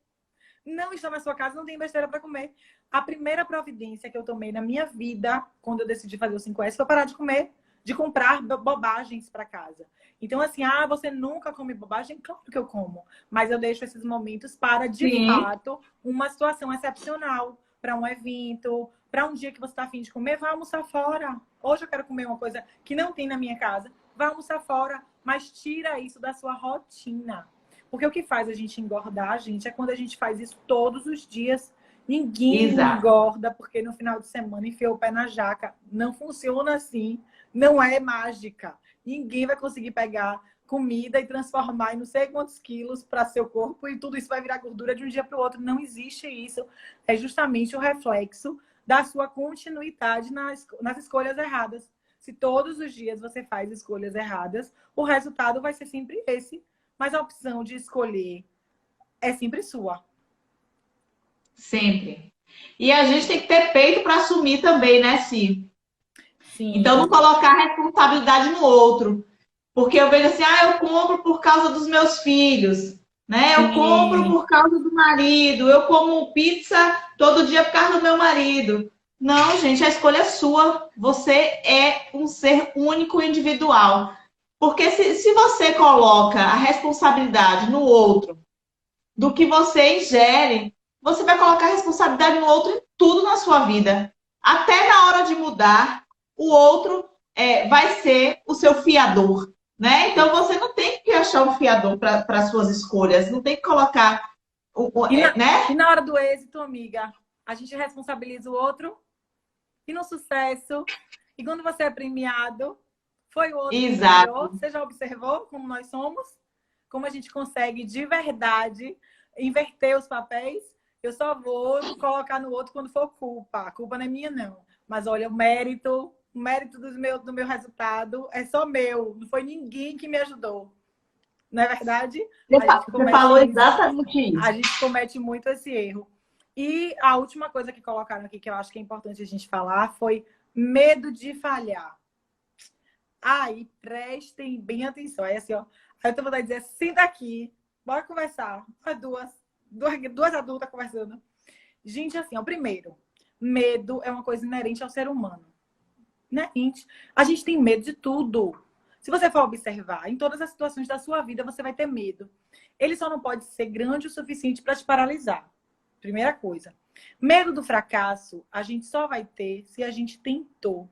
Não está na sua casa, não tem besteira para comer. A primeira providência que eu tomei na minha vida, quando eu decidi fazer o 5S, foi parar de comer, de comprar bobagens para casa. Então, assim, você nunca come bobagem? Claro que eu como. Mas eu deixo esses momentos para, de fato, uma situação excepcional. Para um evento, Para um dia que você está afim de comer, vai almoçar fora. Hoje eu quero comer uma coisa que não tem na minha casa, vai almoçar fora, mas tira isso da sua rotina. Porque o que faz a gente engordar, gente, é quando a gente faz isso todos os dias. Ninguém Exato. engorda porque no final de semana enfiou o pé na jaca. Não funciona assim. Não é mágica. Ninguém vai conseguir pegar comida e transformar em não sei quantos quilos para seu corpo e tudo isso vai virar gordura de um dia para o outro. Não existe isso. É justamente o reflexo da sua continuidade nas escolhas erradas. Se todos os dias você faz escolhas erradas, o resultado vai ser sempre esse. Mas a opção de escolher é sempre sua. Sempre. E a gente tem que ter peito para assumir também, né, Si? Sim. Então, não colocar a responsabilidade no outro. Porque eu vejo assim, eu compro por causa dos meus filhos, né? Eu compro por causa do marido, eu como pizza todo dia por causa do meu marido. Não, gente, a escolha é sua. Você é um ser único e individual. Porque se você coloca a responsabilidade no outro, do que você ingere, você vai colocar a responsabilidade no outro em tudo na sua vida. Até na hora de mudar, o outro vai ser o seu fiador. Né? Então você não tem que achar um fiador para suas escolhas, não tem que colocar e na hora do êxito, amiga, a gente responsabiliza o outro e no sucesso, e quando você é premiado, foi o outro que ganhou. Você já observou como nós somos? Como a gente consegue de verdade inverter os papéis? Eu só vou colocar no outro quando for culpa. A culpa não é minha, não. Mas olha, o mérito do meu resultado é só meu. Não foi ninguém que me ajudou. Não é verdade? Você falou exatamente isso. A gente comete muito esse erro. E a última coisa que colocaram aqui, que eu acho que é importante a gente falar, foi medo de falhar. Aí, prestem bem atenção. Aí, assim, ó. Aí eu tô vontade de dizer, senta aqui, bora conversar. Duas adultas conversando. Gente, assim, ó, primeiro, medo é uma coisa inerente ao ser humano. Inerente. A gente tem medo de tudo. Se você for observar, em todas as situações da sua vida, você vai ter medo. Ele só não pode ser grande o suficiente para te paralisar. Primeira coisa. Medo do fracasso, a gente só vai ter se a gente tentou.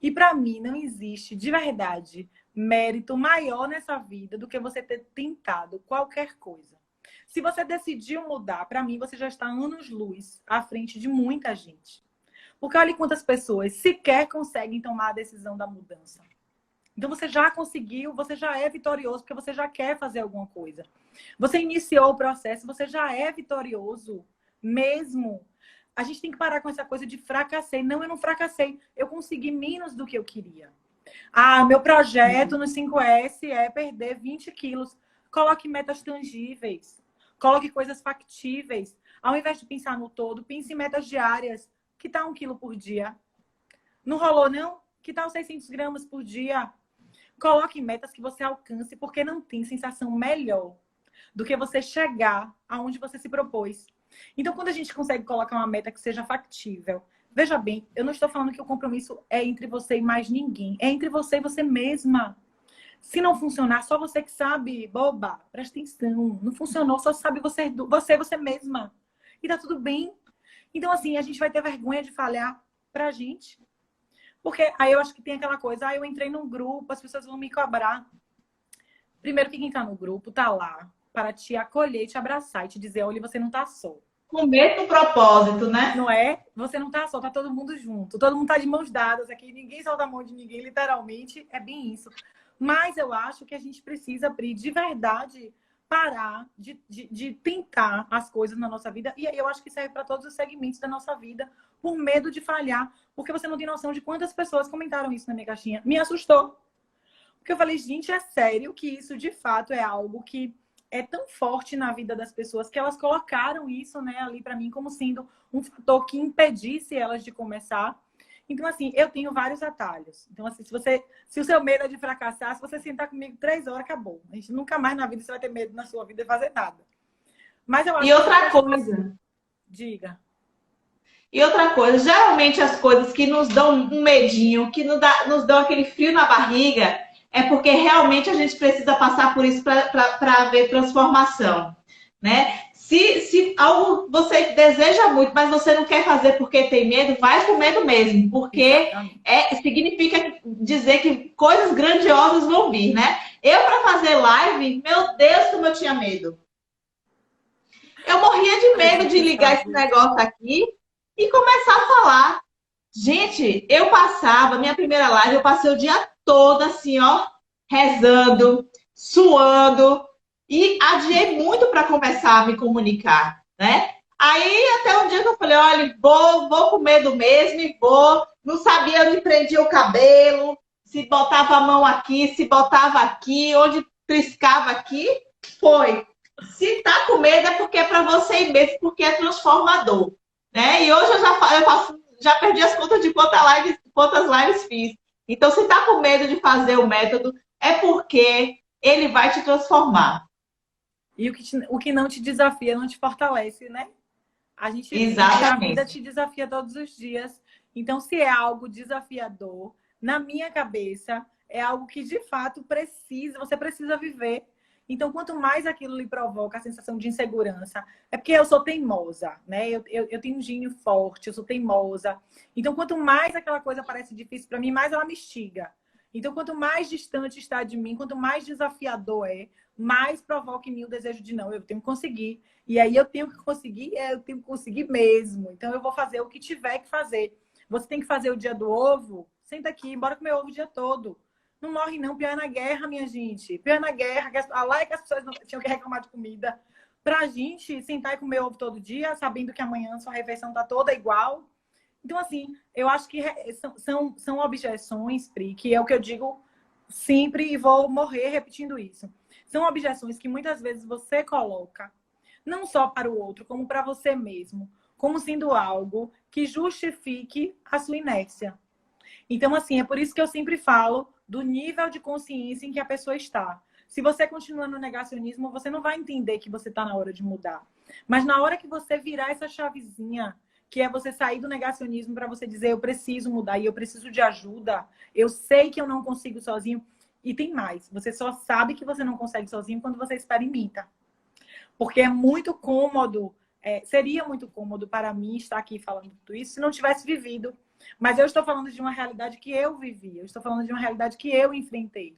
E para mim, não existe, de verdade, mérito maior nessa vida do que você ter tentado qualquer coisa. Se você decidiu mudar, para mim, você já está anos-luz à frente de muita gente. Porque olha quantas pessoas sequer conseguem tomar a decisão da mudança. Então, você já conseguiu, você já é vitorioso, porque você já quer fazer alguma coisa. Você iniciou o processo, você já é vitorioso mesmo. A gente tem que parar com essa coisa de fracassei. Não, eu não fracassei. Eu consegui menos do que eu queria. Meu projeto no 5S é perder 20 quilos. Coloque metas tangíveis. Coloque coisas factíveis. Ao invés de pensar no todo, pense em metas diárias. Que tal 1 quilo por dia? Não rolou, não? Que tal 600 gramas por dia? Coloque metas que você alcance, porque não tem sensação melhor do que você chegar aonde você se propôs. Então, quando a gente consegue colocar uma meta que seja factível, veja bem, eu não estou falando que o compromisso é entre você e mais ninguém. É entre você e você mesma. Se não funcionar, só você que sabe, boba, presta atenção. Não funcionou, só sabe você mesma. E tá tudo bem. Então, assim, a gente vai ter vergonha de falhar pra gente. Porque aí eu acho que tem aquela coisa, eu entrei num grupo, as pessoas vão me cobrar. Primeiro que quem tá no grupo tá lá para te acolher, te abraçar e te dizer, olha, você não tá só. Com o mesmo propósito, né? Não é? Você não tá só, tá todo mundo junto. Todo mundo tá de mãos dadas aqui, ninguém solta a mão de ninguém, literalmente. É bem isso. Mas eu acho que a gente precisa, Pri, de verdade, parar de tentar as coisas na nossa vida. E aí eu acho que serve para todos os segmentos da nossa vida, por medo de falhar. Porque você não tem noção de quantas pessoas comentaram isso na minha caixinha. Me assustou. Porque eu falei, gente, é sério que isso de fato é algo que é tão forte na vida das pessoas que elas colocaram isso, né, ali para mim como sendo um fator que impedisse elas de começar. Então, assim, eu tenho vários atalhos. Então, assim, se o seu medo é de fracassar, se você sentar comigo 3 horas, acabou. A gente nunca mais na vida você vai ter medo na sua vida de fazer nada. Mas eu acho E outra coisa. Diga. E outra coisa, geralmente as coisas que nos dão um medinho, que nos dão aquele frio na barriga, é porque realmente a gente precisa passar por isso para ver transformação, né? Se algo você deseja muito, mas você não quer fazer porque tem medo, vai com medo mesmo, porque significa dizer que coisas grandiosas vão vir, né? Eu, para fazer live, meu Deus, como eu tinha medo. Eu morria de medo de ligar esse negócio aqui e começar a falar. Gente, minha primeira live, eu passei o dia todo assim, ó, rezando, suando e adiei muito para começar a me comunicar, né? Aí até um dia que eu falei, olha, vou com medo mesmo e vou. Não sabia onde prendia o cabelo, se botava a mão aqui, se botava aqui, onde triscava aqui, foi. Se tá com medo é porque é para você ir mesmo, porque é transformador, né? E hoje já perdi as contas de quantas lives fiz. Então, se tá com medo de fazer o método, é porque ele vai te transformar. E o que não te desafia não te fortalece, né? A gente Exatamente. A vida te desafia todos os dias. Então, se é algo desafiador, na minha cabeça, é algo que de fato você precisa viver. Então, quanto mais aquilo lhe provoca a sensação de insegurança, é porque eu sou teimosa, né? Eu tenho um gênio forte, eu sou teimosa. Então, quanto mais aquela coisa parece difícil para mim, mais ela me instiga. Então, quanto mais distante está de mim, quanto mais desafiador mais provoca em mim o desejo de não, eu tenho que conseguir. E aí eu tenho que conseguir mesmo. Então, eu vou fazer o que tiver que fazer. Você tem que fazer o dia do ovo? Senta aqui, bora comer ovo o dia todo. Não morre não, pior é na guerra, minha gente. Pior é na guerra, lá é que as pessoas não tinham que reclamar de comida. Pra gente sentar e comer ovo todo dia, sabendo que amanhã sua refeição tá toda igual. Então, assim, eu acho que são objeções, Pri, que é o que eu digo sempre e vou morrer repetindo isso. São objeções que muitas vezes você coloca, não só para o outro, como para você mesmo, como sendo algo que justifique a sua inércia. Então, assim, é por isso que eu sempre falo do nível de consciência em que a pessoa está. Se você continua no negacionismo, você não vai entender que você está na hora de mudar. Mas na hora que você virar essa chavezinha, que é você sair do negacionismo para você dizer, eu preciso mudar e eu preciso de ajuda, eu sei que eu não consigo sozinho. E tem mais, você só sabe que você não consegue sozinho quando você experimenta. Porque é muito cômodo, seria muito cômodo para mim estar aqui falando tudo isso se não tivesse vivido. Mas eu estou falando de uma realidade que eu vivi, eu estou falando de uma realidade que eu enfrentei.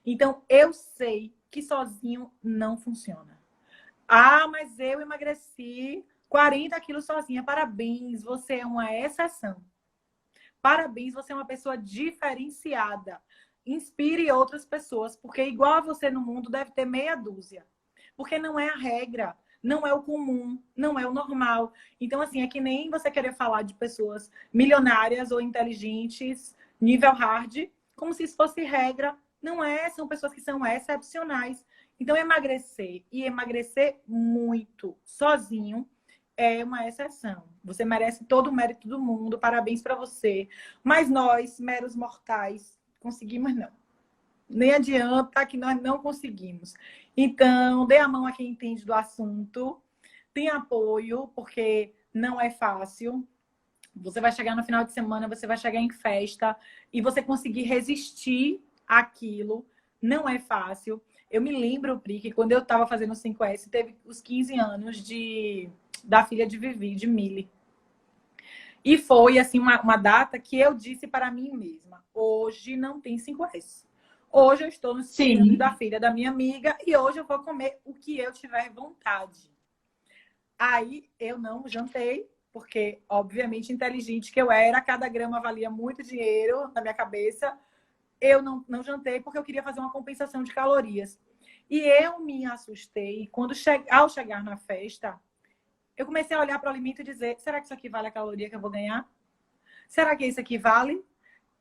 Então, eu sei que sozinho não funciona. Ah, mas eu emagreci 40 quilos sozinha. Parabéns, você é uma exceção. Parabéns, você é uma pessoa diferenciada. Inspire outras pessoas, porque igual a você no mundo deve ter meia dúzia. Porque não é a regra, não é o comum, não é o normal. Então, assim, é que nem você querer falar de pessoas milionárias ou inteligentes, nível hard, como se isso fosse regra. Não é, são pessoas que são excepcionais. Então, emagrecer e emagrecer muito sozinho é uma exceção. Você merece todo o mérito do mundo, parabéns para você. Mas nós, meros mortais, conseguimos não. Nem adianta que nós não conseguimos. Então, dê a mão a quem entende do assunto. Tem apoio, porque não é fácil. Você vai chegar no final de semana, você vai chegar em festa e você conseguir resistir àquilo não é fácil. Eu me lembro, Pri, que quando eu estava fazendo o 5S, teve os 15 anos da filha de Vivi, de Mili. E foi, assim, uma data que eu disse para mim mesma, hoje não tem 5S. Hoje eu estou no 5 anos da filha da minha amiga e hoje eu vou comer o que eu tiver vontade. Aí eu não jantei, porque, obviamente, inteligente que eu era, cada grama valia muito dinheiro na minha cabeça. Eu não jantei porque eu queria fazer uma compensação de calorias. E eu me assustei quando, ao chegar na festa, eu comecei a olhar para o alimento e dizer, será que isso aqui vale a caloria que eu vou ganhar? Será que isso aqui vale?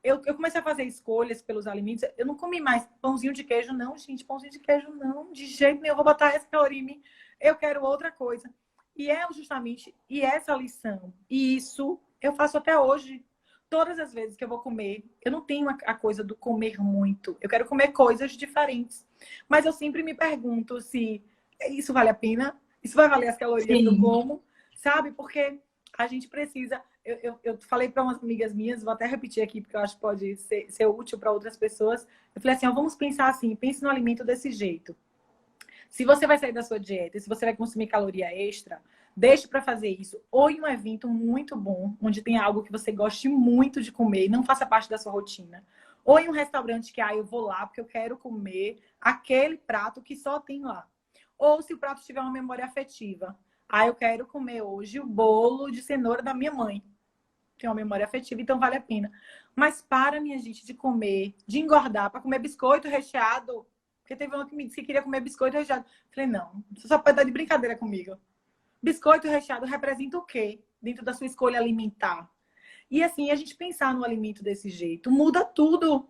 Eu comecei a fazer escolhas pelos alimentos. Eu não comi mais pãozinho de queijo, não, gente. Pãozinho de queijo, não. De jeito nenhum. Eu vou botar essa caloria em mim. Eu quero outra coisa. E é justamente essa lição. E isso eu faço até hoje. Todas as vezes que eu vou comer, eu não tenho a coisa do comer muito. Eu quero comer coisas diferentes. Mas eu sempre me pergunto se isso vale a pena. Isso vai valer as calorias do como, sabe? Porque a gente precisa... Eu falei para umas amigas minhas, vou até repetir aqui, porque eu acho que pode ser útil para outras pessoas. Eu falei assim, ó, vamos pensar assim, pense no alimento desse jeito. Se você vai sair da sua dieta, se você vai consumir caloria extra, deixe para fazer isso ou em um evento muito bom, onde tem algo que você goste muito de comer e não faça parte da sua rotina. Ou em um restaurante que, eu vou lá porque eu quero comer aquele prato que só tem lá. Ou se o prato tiver uma memória afetiva. Eu quero comer hoje o bolo de cenoura da minha mãe. Tem uma memória afetiva, então vale a pena. Mas para, minha gente, de comer, de engordar, para comer biscoito recheado. Porque teve uma que me disse que queria comer biscoito recheado. Falei, não, você só pode estar de brincadeira comigo. Biscoito recheado representa o quê dentro da sua escolha alimentar? E assim, a gente pensar no alimento desse jeito, muda tudo.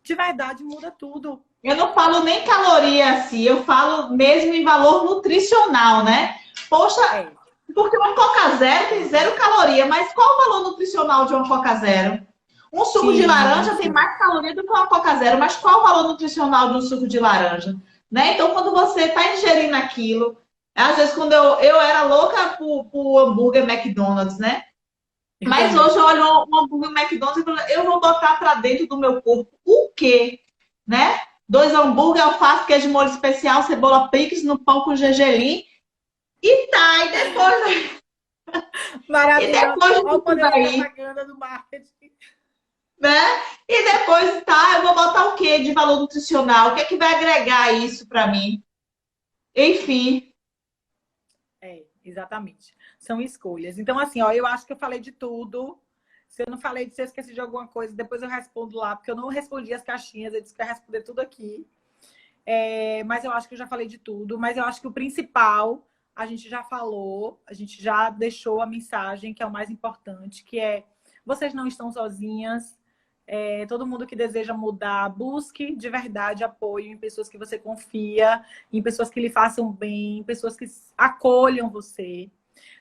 De verdade, muda tudo. Eu não falo nem caloria assim, eu falo mesmo em valor nutricional, né? Poxa, porque uma Coca Zero tem 0 caloria, mas qual o valor nutricional de uma Coca Zero? Um suco de laranja tem mais caloria do que uma Coca Zero, mas qual o valor nutricional de um suco de laranja? Né? Então, quando você está ingerindo aquilo, às vezes quando eu era louca por hambúrguer McDonald's, né? Mas hoje eu olho um hambúrguer McDonald's e falo, eu vou botar para dentro do meu corpo o quê? Né? 2 hambúrguer, alface, queijo molho especial, cebola picles no pão com gergelim. E tá, e depois... Maravilhoso. E depois olha o poder da aí, propaganda do marketing. né? E depois, tá, eu vou botar o quê de valor nutricional? O que é que vai agregar isso para mim? Enfim. Exatamente. São escolhas. Então, assim, eu acho que eu falei de tudo. Se eu não falei, se eu esqueci de alguma coisa, depois eu respondo lá, porque eu não respondi as caixinhas, eu disse que ia responder tudo aqui. Mas eu acho que eu já falei de tudo. Mas eu acho que o principal, a gente já falou, a gente já deixou a mensagem, que é o mais importante, que é: vocês não estão sozinhas. Todo mundo que deseja mudar, busque de verdade apoio em pessoas que você confia, em pessoas que lhe façam bem, em pessoas que acolham você.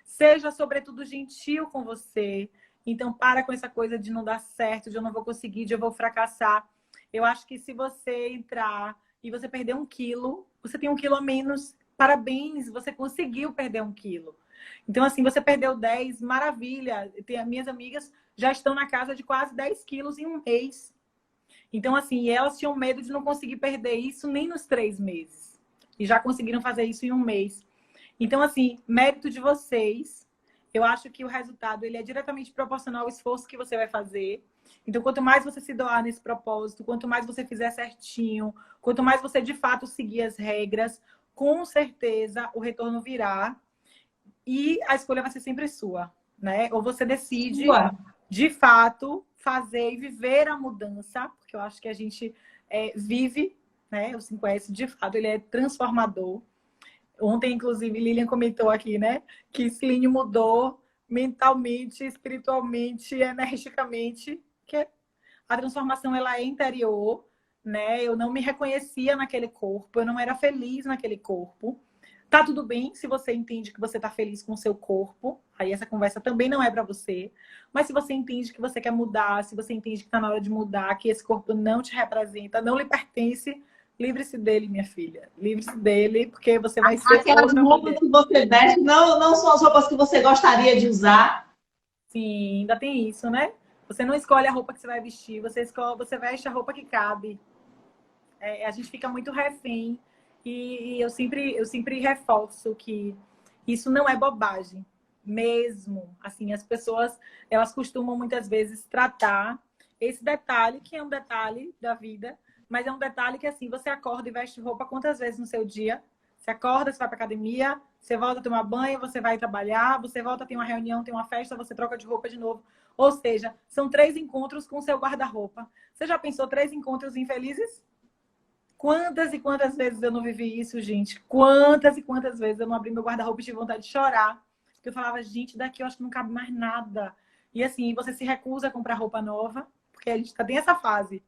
Seja, sobretudo, gentil com você. Então, para com essa coisa de não dar certo, de eu não vou conseguir, de eu vou fracassar. Eu acho que se você entrar e você perder 1 quilo, você tem 1 quilo a menos. Parabéns, você conseguiu perder 1 quilo. Então, assim, você perdeu 10, maravilha. Minhas amigas já estão na casa de quase 10 quilos em 1 mês. Então, assim, elas tinham medo de não conseguir perder isso nem nos 3 meses. E já conseguiram fazer isso em 1 mês. Então, assim, mérito de vocês. Eu acho que o resultado ele é diretamente proporcional ao esforço que você vai fazer. Então, quanto mais você se doar nesse propósito, quanto mais você fizer certinho, quanto mais você, de fato, seguir as regras, com certeza o retorno virá. E a escolha vai ser sempre sua, né? Ou você decide, de fato, fazer e viver a mudança, porque eu acho que a gente vive, né? O 5S, de fato, ele é transformador. Ontem, inclusive, Lilian comentou aqui, né? Que Celine mudou mentalmente, espiritualmente, energicamente, que a transformação ela é interior, né? Eu não me reconhecia naquele corpo, eu não era feliz naquele corpo. Tá tudo bem se você entende que você tá feliz com o seu corpo. Aí essa conversa também não é para você. Mas se você entende que você quer mudar, se você entende que tá na hora de mudar, que esse corpo não te representa, não lhe pertence, livre-se dele, minha filha. Livre-se dele, porque você vai ser aquelas roupas que você veste não são as roupas que você gostaria de usar. Sim, ainda tem isso, né? Você não escolhe a roupa que você vai vestir, você veste a roupa que cabe. A gente fica muito refém. E eu sempre reforço que isso não é bobagem, mesmo. Assim, as pessoas, elas costumam muitas vezes tratar esse detalhe, que é um detalhe da vida, mas é um detalhe que, assim, você acorda e veste roupa quantas vezes no seu dia? Você acorda, você vai para academia, você volta a tomar banho, você vai trabalhar, você volta, tem uma reunião, tem uma festa, você troca de roupa de novo. Ou seja, são 3 encontros com o seu guarda-roupa. Você já pensou 3 encontros infelizes? Quantas e quantas vezes eu não vivi isso, gente? Quantas e quantas vezes eu não abri meu guarda-roupa e tive vontade de chorar? Porque eu falava, gente, daqui eu acho que não cabe mais nada. E assim, você se recusa a comprar roupa nova, porque a gente tá nessa fase.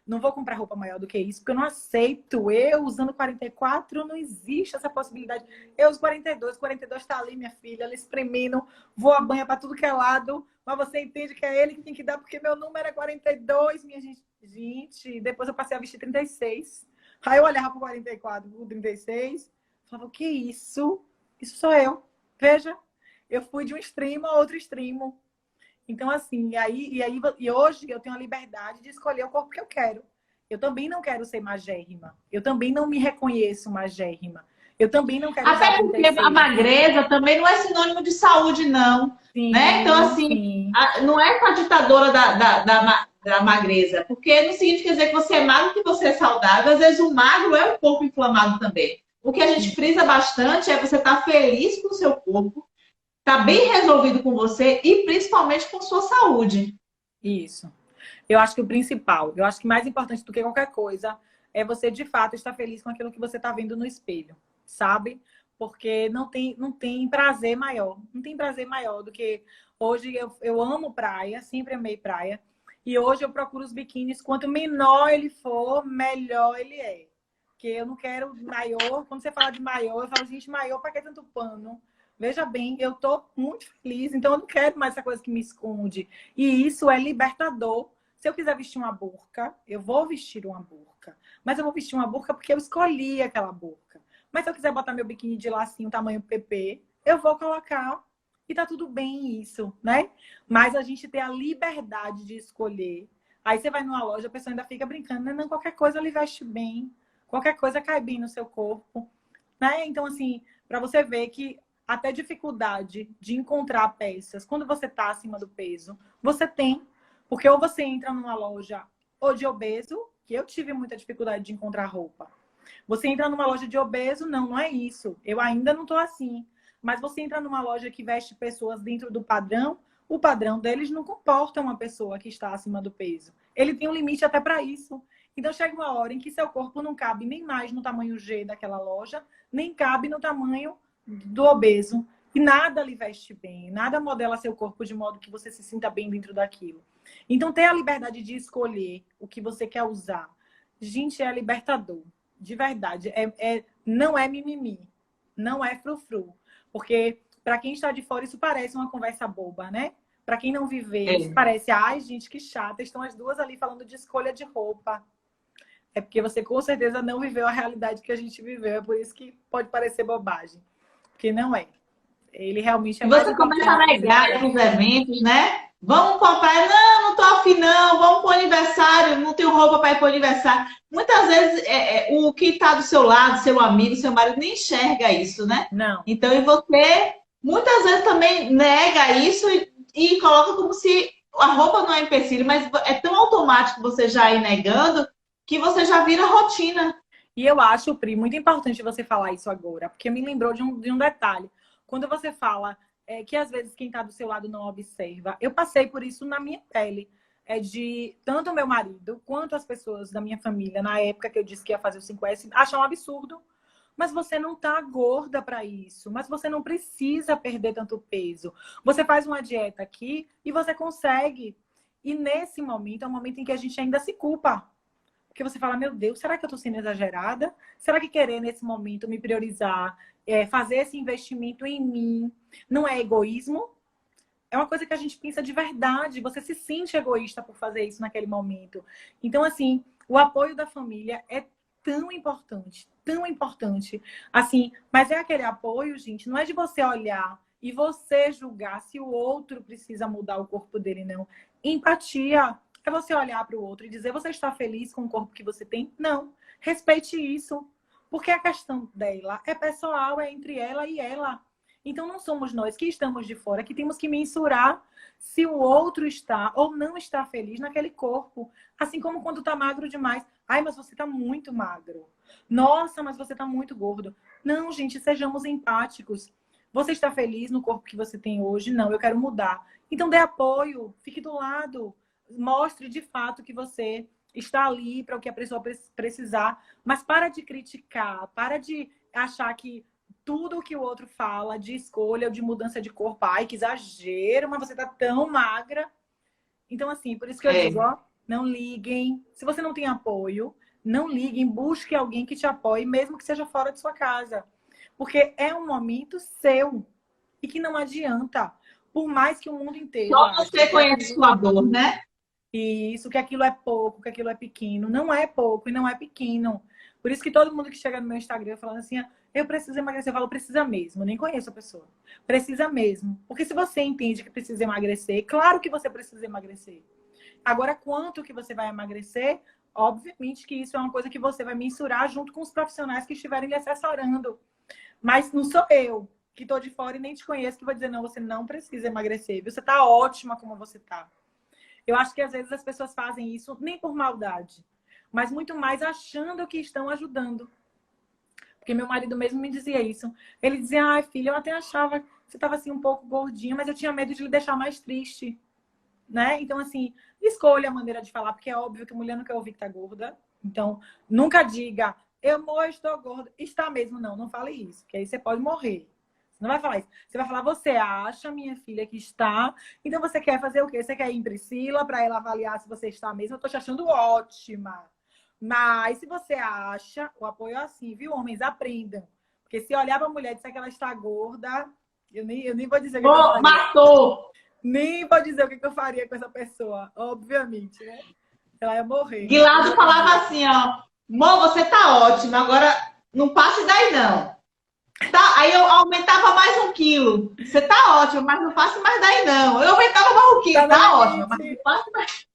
Não vou comprar roupa maior do que isso, porque eu não aceito. Eu usando 44, não existe essa possibilidade. Eu uso 42 tá ali, minha filha, ela espremendo, vou a banha para tudo que é lado, mas você entende que é ele que tem que dar, porque meu número é 42, minha gente. Gente, depois eu passei a vestir 36. Aí eu olhava pro 44, pro 36, falava, o que é isso? Isso sou eu. Veja, eu fui de um extremo a outro extremo. Então, assim, e hoje eu tenho a liberdade de escolher o corpo que eu quero. Eu também não quero ser magérrima. Eu também não me reconheço magérrima. Eu também não quero usar Até porque a 36. magreza também não é sinônimo de saúde, não. Né? Então, Sim, assim, sim. não é com a ditadora da magreza, porque não significa dizer que você é magro que você é saudável. Às vezes o magro é um pouco inflamado também. O que a gente frisa bastante é você estar feliz com o seu corpo, estar bem resolvido com você e principalmente com sua saúde. Isso. Eu acho que o principal, eu acho que mais importante do que qualquer coisa é você, de fato, estar feliz com aquilo que você está vendo no espelho, sabe? Porque não tem prazer maior. Não tem prazer maior do que... Hoje eu amo praia, sempre amei praia. E hoje eu procuro os biquínis. Quanto menor ele for, melhor ele é. Porque eu não quero maior. Quando você fala de maior, eu falo, gente, maior, para que tanto pano? Veja bem, eu tô muito feliz, então eu não quero mais essa coisa que me esconde. E isso é libertador. Se eu quiser vestir uma burca, eu vou vestir uma burca. Mas eu vou vestir uma burca porque eu escolhi aquela burca. Mas se eu quiser botar meu biquíni de lacinho tamanho PP, eu vou colocar e tá tudo bem isso, né? Mas a gente tem a liberdade de escolher. Aí você vai numa loja, a pessoa ainda fica brincando, né? Não, qualquer coisa ele veste bem, qualquer coisa cai bem no seu corpo, né? Então, assim, para você ver que até dificuldade de encontrar peças, quando você tá acima do peso, você tem. Porque ou você entra numa loja ou de obeso, que eu tive muita dificuldade de encontrar roupa. Você entra numa loja de obeso, não é isso. Eu ainda não estou assim. Mas você entra numa loja que veste pessoas dentro do padrão, o padrão deles não comporta uma pessoa que está acima do peso. Ele tem um limite até para isso. Então chega uma hora em que seu corpo não cabe nem mais no tamanho G daquela loja, nem cabe no tamanho do obeso. E nada lhe veste bem, nada modela seu corpo de modo que você se sinta bem dentro daquilo. Então, ter a liberdade de escolher o que você quer usar, gente, é libertador. De verdade. Não é mimimi. Não é frufru. Porque, para quem está de fora, isso parece uma conversa boba, né? Para quem não viveu, isso parece, ai, gente, que chata. Estão as duas ali falando de escolha de roupa. É porque você, com certeza, não viveu a realidade que a gente viveu. É por isso que pode parecer bobagem. Porque não é. Ele realmente é E mais você começa a importante dizer negar que nos eventos, né? Vamos comprar, não tô afim, não. Vamos para o aniversário, não tenho roupa para ir para o aniversário. Muitas vezes o que está do seu lado, seu amigo, seu marido, nem enxerga isso, né? não. Então, e você muitas vezes também nega isso e coloca como se a roupa não é empecilho, mas é tão automático você já ir negando que você já vira rotina. E eu acho, Pri, muito importante você falar isso agora, porque me lembrou de um detalhe. Quando você fala que às vezes quem está do seu lado não observa, eu passei por isso na minha pele. É de tanto o meu marido quanto as pessoas da minha família, na época que eu disse que ia fazer o 5S, acham um absurdo. Mas você não tá gorda para isso. Mas você não precisa perder tanto peso. Você faz uma dieta aqui e você consegue. E nesse momento, é um momento em que a gente ainda se culpa. Porque você fala, meu Deus, será que eu estou sendo exagerada? Será que querer nesse momento me priorizar, fazer esse investimento em mim, não é egoísmo? É uma coisa que a gente pensa de verdade. Você se sente egoísta por fazer isso naquele momento. Então, assim, o apoio da família é tão importante, tão importante. Assim, mas é aquele apoio, gente, não é de você olhar e você julgar se o outro precisa mudar o corpo dele, não. Empatia é você olhar para o outro e dizer, você está feliz com o corpo que você tem? Não. Respeite isso. Porque a questão dela é pessoal, é entre ela e ela. Então, não somos nós que estamos de fora que temos que mensurar se o outro está ou não está feliz naquele corpo. Assim como quando está magro demais. Ai, mas você está muito magro. Nossa, mas você está muito gordo. Não, gente, sejamos empáticos. Você está feliz no corpo que você tem hoje? Não, eu quero mudar. Então, dê apoio, fique do lado. Mostre de fato que você está ali para o que a pessoa precisar. Mas para de criticar, para de achar que tudo o que o outro fala de escolha ou de mudança de corpo, ai, que exagero, mas você tá tão magra. Então, assim, por isso que eu digo, ó, não liguem. Se você não tem apoio, não liguem, busque alguém que te apoie, mesmo que seja fora de sua casa. Porque é um momento seu e que não adianta. Por mais que o mundo inteiro Só ache você que conhece aquilo, sua dor, né? isso, que aquilo é pouco, que aquilo é pequeno. Não é pouco e não é pequeno. Por isso que todo mundo que chega no meu Instagram falando assim, eu preciso emagrecer, eu falo, precisa mesmo. Eu nem conheço a pessoa. Precisa mesmo. Porque se você entende que precisa emagrecer, claro que você precisa emagrecer. Agora, quanto que você vai emagrecer? Obviamente que isso é uma coisa que você vai mensurar junto com os profissionais que estiverem lhe assessorando. Mas não sou eu que tô de fora e nem te conheço que vou dizer, não, você não precisa emagrecer, viu? Você tá ótima como você tá. Eu acho que às vezes as pessoas fazem isso nem por maldade, mas muito mais achando que estão ajudando. Porque meu marido mesmo me dizia isso. Ele dizia, ai, filha, eu até achava que você estava assim um pouco gordinha, mas eu tinha medo de lhe deixar mais triste, né? Então, assim, escolha a maneira de falar, porque é óbvio que a mulher não quer ouvir que tá gorda. Então, nunca diga, eu estou gorda. Está mesmo, não. Não fale isso, que aí você pode morrer. Você não vai falar isso. Você vai falar, você acha, minha filha, que está. Então, você quer fazer o quê? Você quer ir em Priscila para ela avaliar se você está mesmo? Eu tô te achando ótima. Mas, se você acha, o apoio é assim, viu? Homens, aprendam. Porque se olhar para a mulher e disser que ela está gorda, eu nem vou dizer o que eu faria. Matou! Nem vou dizer o que eu faria com essa pessoa, obviamente, né? Ela ia morrer. Guilherme falava assim, ó. Mô, você tá ótima, agora não passe daí, não. Tá, aí eu aumentava mais 1 quilo. Você tá ótimo, mas não passe mais daí, não. Eu aumentava mais 1 quilo, tá ótimo, mas não passe mais.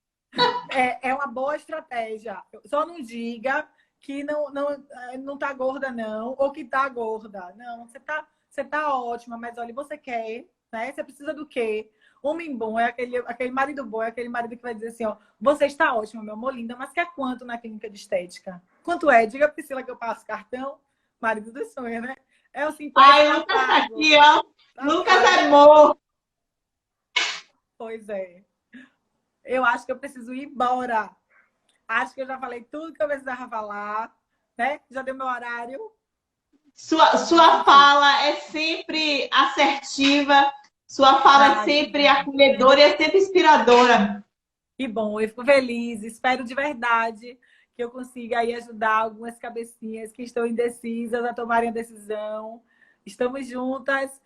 É uma boa estratégia. Só não diga que não tá gorda, não, ou que tá gorda. Não, você tá ótima, mas olha, você quer, né? Você precisa do quê? Homem bom é aquele marido bom, é aquele marido que vai dizer assim, ó, você está ótima, meu amor, linda, mas quer quanto na clínica de estética? Quanto é? Diga, Priscila, que eu passo cartão. Marido do sonho, né? É o 50 Ai, Lucas tá aqui, ó. Lucas é amor. Pois é. Eu acho que eu preciso ir embora. Acho que eu já falei tudo que eu precisava falar, né? Já deu meu horário. Sua fala é sempre assertiva, sua fala é sempre acolhedora e é sempre inspiradora. Que bom, eu fico feliz. Espero de verdade que eu consiga aí ajudar algumas cabecinhas que estão indecisas a tomarem a decisão. Estamos juntas.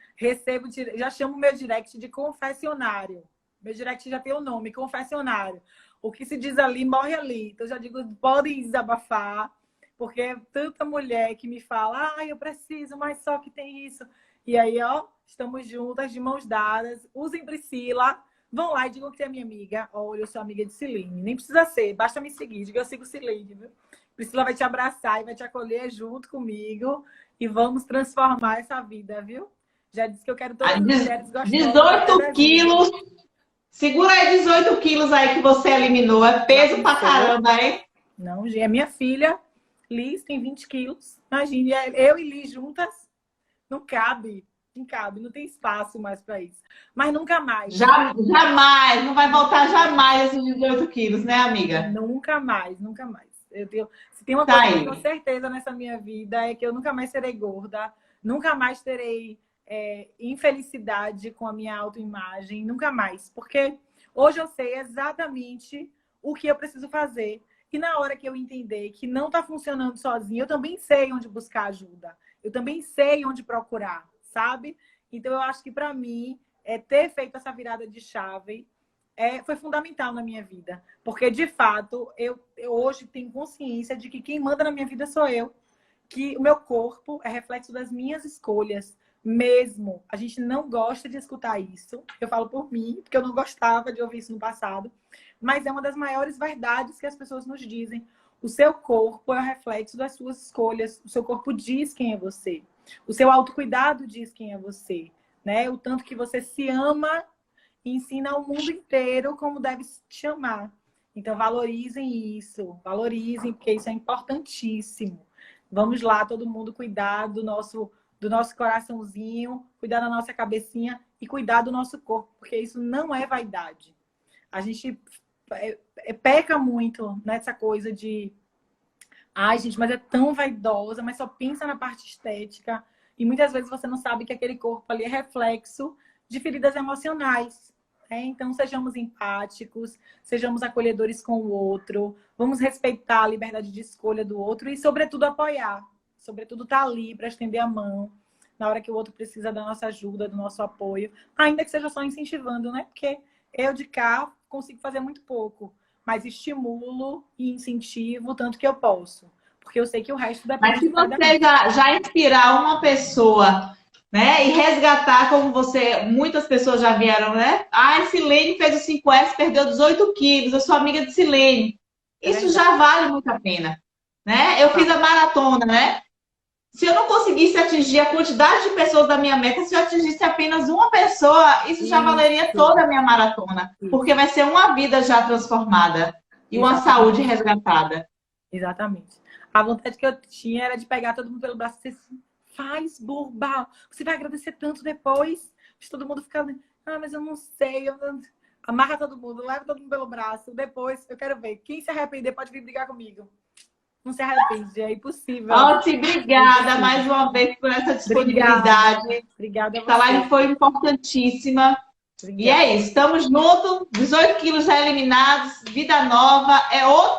Já chamo meu direct de confessionário. Meu direct já tem o nome, confessionário. O que se diz ali, morre ali. Então, já digo, podem desabafar, porque é tanta mulher que me fala, eu preciso, mas só que tem isso. E aí, ó, estamos juntas, de mãos dadas. Usem Priscila. Vão lá e digam que é minha amiga. Olha, eu sou amiga de Ciline. Nem precisa ser, basta me seguir. Diga, eu sigo Ciline, viu? Priscila vai te abraçar e vai te acolher junto comigo. E vamos transformar essa vida, viu? Já disse que eu quero todas as mulheres gostosas. 18 quilos. Segura aí 18 quilos aí que você eliminou. É peso pra caramba, hein? Não, gente. É minha filha, Liz, tem 20 quilos. Imagine, eu e Liz juntas. Não cabe. Não cabe, não tem espaço mais para isso. Mas nunca mais. Jamais. Não vai voltar jamais esses 18 quilos, né, amiga? Nunca mais, nunca mais. Se tem uma coisa que eu tenho certeza nessa minha vida é que eu nunca mais serei gorda. Nunca mais terei infelicidade com a minha autoimagem, nunca mais. Porque hoje eu sei exatamente o que eu preciso fazer. E na hora que eu entender que não está funcionando sozinha, eu também sei onde buscar ajuda. Eu também sei onde procurar, sabe? Então eu acho que para mim, ter feito essa virada de chave foi fundamental na minha vida. Porque, de fato, eu hoje tenho consciência de que quem manda na minha vida sou eu. Que o meu corpo é reflexo das minhas escolhas. Mesmo, a gente não gosta de escutar isso. Eu falo por mim, porque eu não gostava de ouvir isso no passado. Mas é uma das maiores verdades que as pessoas nos dizem. O seu corpo é o reflexo das suas escolhas. O seu corpo diz quem é você. O seu autocuidado diz quem é você. Né? O tanto que você se ama e ensina ao mundo inteiro como deve se chamar. Então, valorizem isso. Valorizem, porque isso é importantíssimo. Vamos lá, todo mundo cuidar do nosso coraçãozinho, cuidar da nossa cabecinha e cuidar do nosso corpo, porque isso não é vaidade. A gente peca muito nessa coisa de ai, gente, mas é tão vaidosa, mas só pensa na parte estética. E muitas vezes você não sabe que aquele corpo ali é reflexo de feridas emocionais. Então, sejamos empáticos, sejamos acolhedores com o outro, vamos respeitar a liberdade de escolha do outro e, sobretudo, apoiar. Sobretudo, estar ali para estender a mão na hora que o outro precisa da nossa ajuda, do nosso apoio. Ainda que seja só incentivando, né? Porque eu de cá consigo fazer muito pouco, mas estimulo e incentivo tanto que eu posso. Porque eu sei que o resto depende. Mas se você já inspirar uma pessoa, né? E resgatar como muitas pessoas já vieram, né? Silene fez o 5S, perdeu 18 quilos, eu sou amiga de Silene. Isso já vale muito a pena, né? Eu fiz a maratona, né? Se eu não conseguisse atingir a quantidade de pessoas da minha meta, se eu atingisse apenas uma pessoa, isso já valeria toda a minha maratona. Porque vai ser uma vida já transformada e uma saúde resgatada. Exatamente. A vontade que eu tinha era de pegar todo mundo pelo braço e dizer assim, faz, burba, você vai agradecer tanto depois. Mas todo mundo fica, mas eu não sei. Amarra todo mundo, leva todo mundo pelo braço. Depois, eu quero ver. Quem se arrepender pode vir brigar comigo. Não se arrepende, é impossível. Alti, obrigada mais uma vez por essa disponibilidade. Obrigada a você. Essa live foi importantíssima. Obrigada. E é isso, estamos juntos. 18 quilos já eliminados, vida nova.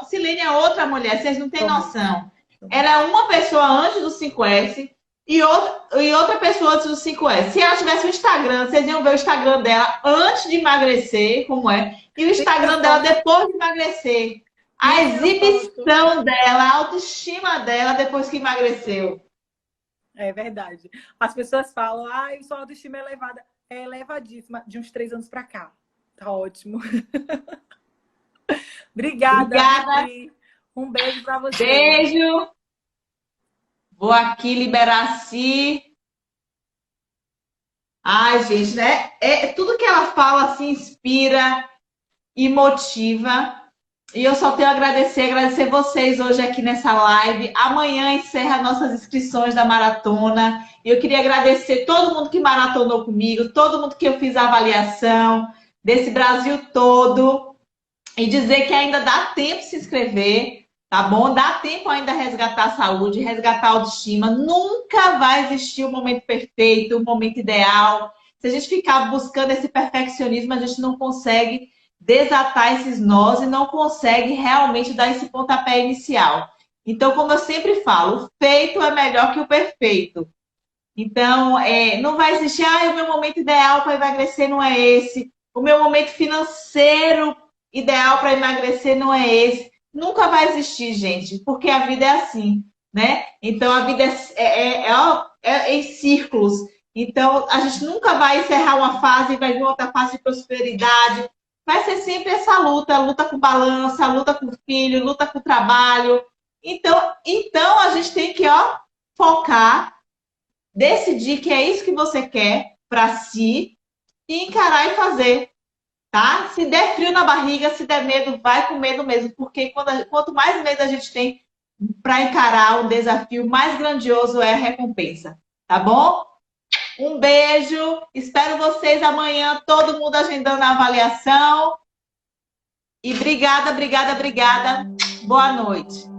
Silene é outra mulher, vocês não têm noção. Era uma pessoa antes do 5S e outra pessoa antes do 5S. Se ela tivesse o Instagram, vocês iam ver o Instagram dela antes de emagrecer, como é, e o Instagram dela depois de emagrecer. A exibição dela, a autoestima dela depois que emagreceu. É verdade. As pessoas falam, sua autoestima é elevada. É elevadíssima de uns 3 anos pra cá. Tá ótimo. Obrigada. Um beijo pra você. Beijo. Vou aqui liberar a Si. Ai, gente, né? Tudo que ela fala assim inspira e motiva. E eu só tenho a agradecer vocês hoje aqui nessa live. Amanhã encerra nossas inscrições da maratona. E eu queria agradecer todo mundo que maratonou comigo, todo mundo que eu fiz a avaliação, desse Brasil todo. E dizer que ainda dá tempo de se inscrever, tá bom? Dá tempo ainda resgatar a saúde, resgatar a autoestima. Nunca vai existir um momento perfeito, um momento ideal. Se a gente ficar buscando esse perfeccionismo, a gente não consegue desatar esses nós e não consegue realmente dar esse pontapé inicial. Então, como eu sempre falo, o feito é melhor que o perfeito. Então, não vai existir, o meu momento ideal para emagrecer não é esse, o meu momento financeiro ideal para emagrecer não é esse. Nunca vai existir, gente, porque a vida é assim, né? Então, a vida é em círculos. Então, a gente nunca vai encerrar uma fase e vai vir outra fase de prosperidade. Vai ser sempre essa luta com balança, luta com o filho, luta com o trabalho. Então a gente tem que focar, decidir que é isso que você quer para si e encarar e fazer, tá? Se der frio na barriga, se der medo, vai com medo mesmo, porque quanto mais medo a gente tem para encarar um desafio, mais grandioso é a recompensa, tá bom? Um beijo, espero vocês amanhã, todo mundo agendando a avaliação. E obrigada. Boa noite.